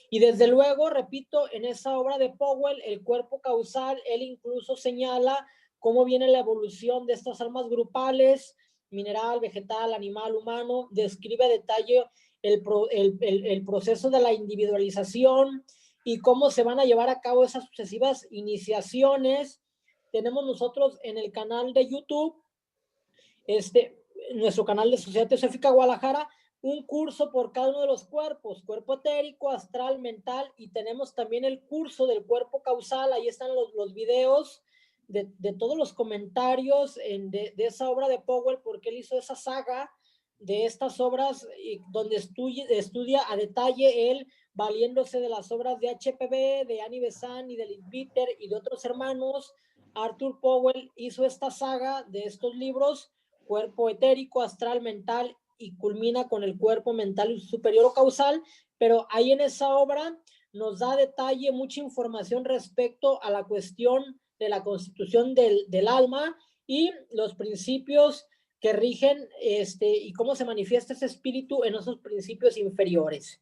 Y desde luego, repito, en esa obra de Powell, El cuerpo causal, él incluso señala cómo viene la evolución de estas almas grupales, mineral, vegetal, animal, humano, describe a detalle el proceso de la individualización y cómo se van a llevar a cabo esas sucesivas iniciaciones. Tenemos nosotros en el canal de YouTube, nuestro canal de Sociedad Teosófica Guadalajara, un curso por cada uno de los cuerpos, cuerpo etérico, astral, mental, y tenemos también el curso del cuerpo causal. Ahí están los videos de todos los comentarios de esa obra de Powell, porque él hizo esa saga de estas obras donde estudia a detalle él, valiéndose de las obras de HPB, de Annie Besant y de Liz Bitter y de otros hermanos. Arthur Powell hizo esta saga de estos libros, cuerpo etérico, astral, mental, y culmina con el cuerpo mental superior o causal. Pero ahí en esa obra nos da detalle, mucha información respecto a la cuestión de la constitución del alma y los principios que rigen y cómo se manifiesta ese espíritu en esos principios inferiores.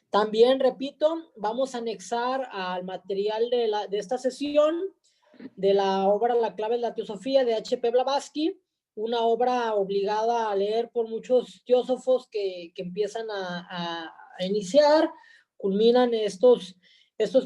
También, repito, vamos a anexar al material de esta sesión de la obra La clave de la teosofía de H.P. Blavatsky, una obra obligada a leer por muchos teósofos que empiezan a iniciar, culminan estos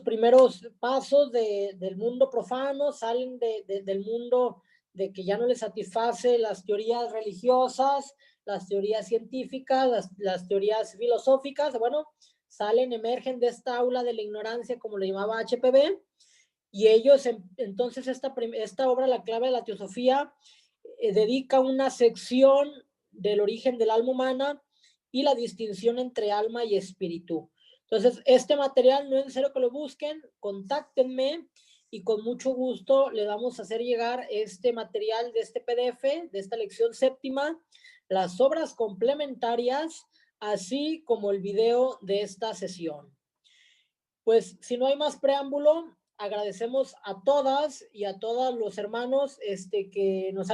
primeros pasos del mundo profano, salen del mundo de que ya no les satisface las teorías religiosas, las teorías científicas, las teorías filosóficas, bueno, salen, emergen de esta aula de la ignorancia, como le llamaba HPB, y ellos, entonces, esta obra, La clave de la teosofía, dedica una sección del origen del alma humana y la distinción entre alma y espíritu. Entonces, este material no es necesario que lo busquen, contáctenme y con mucho gusto le vamos a hacer llegar este material de este PDF, de esta lección séptima, las obras complementarias, así como el video de esta sesión. Pues si no hay más preámbulo, agradecemos a todas y a todos los hermanos que nos han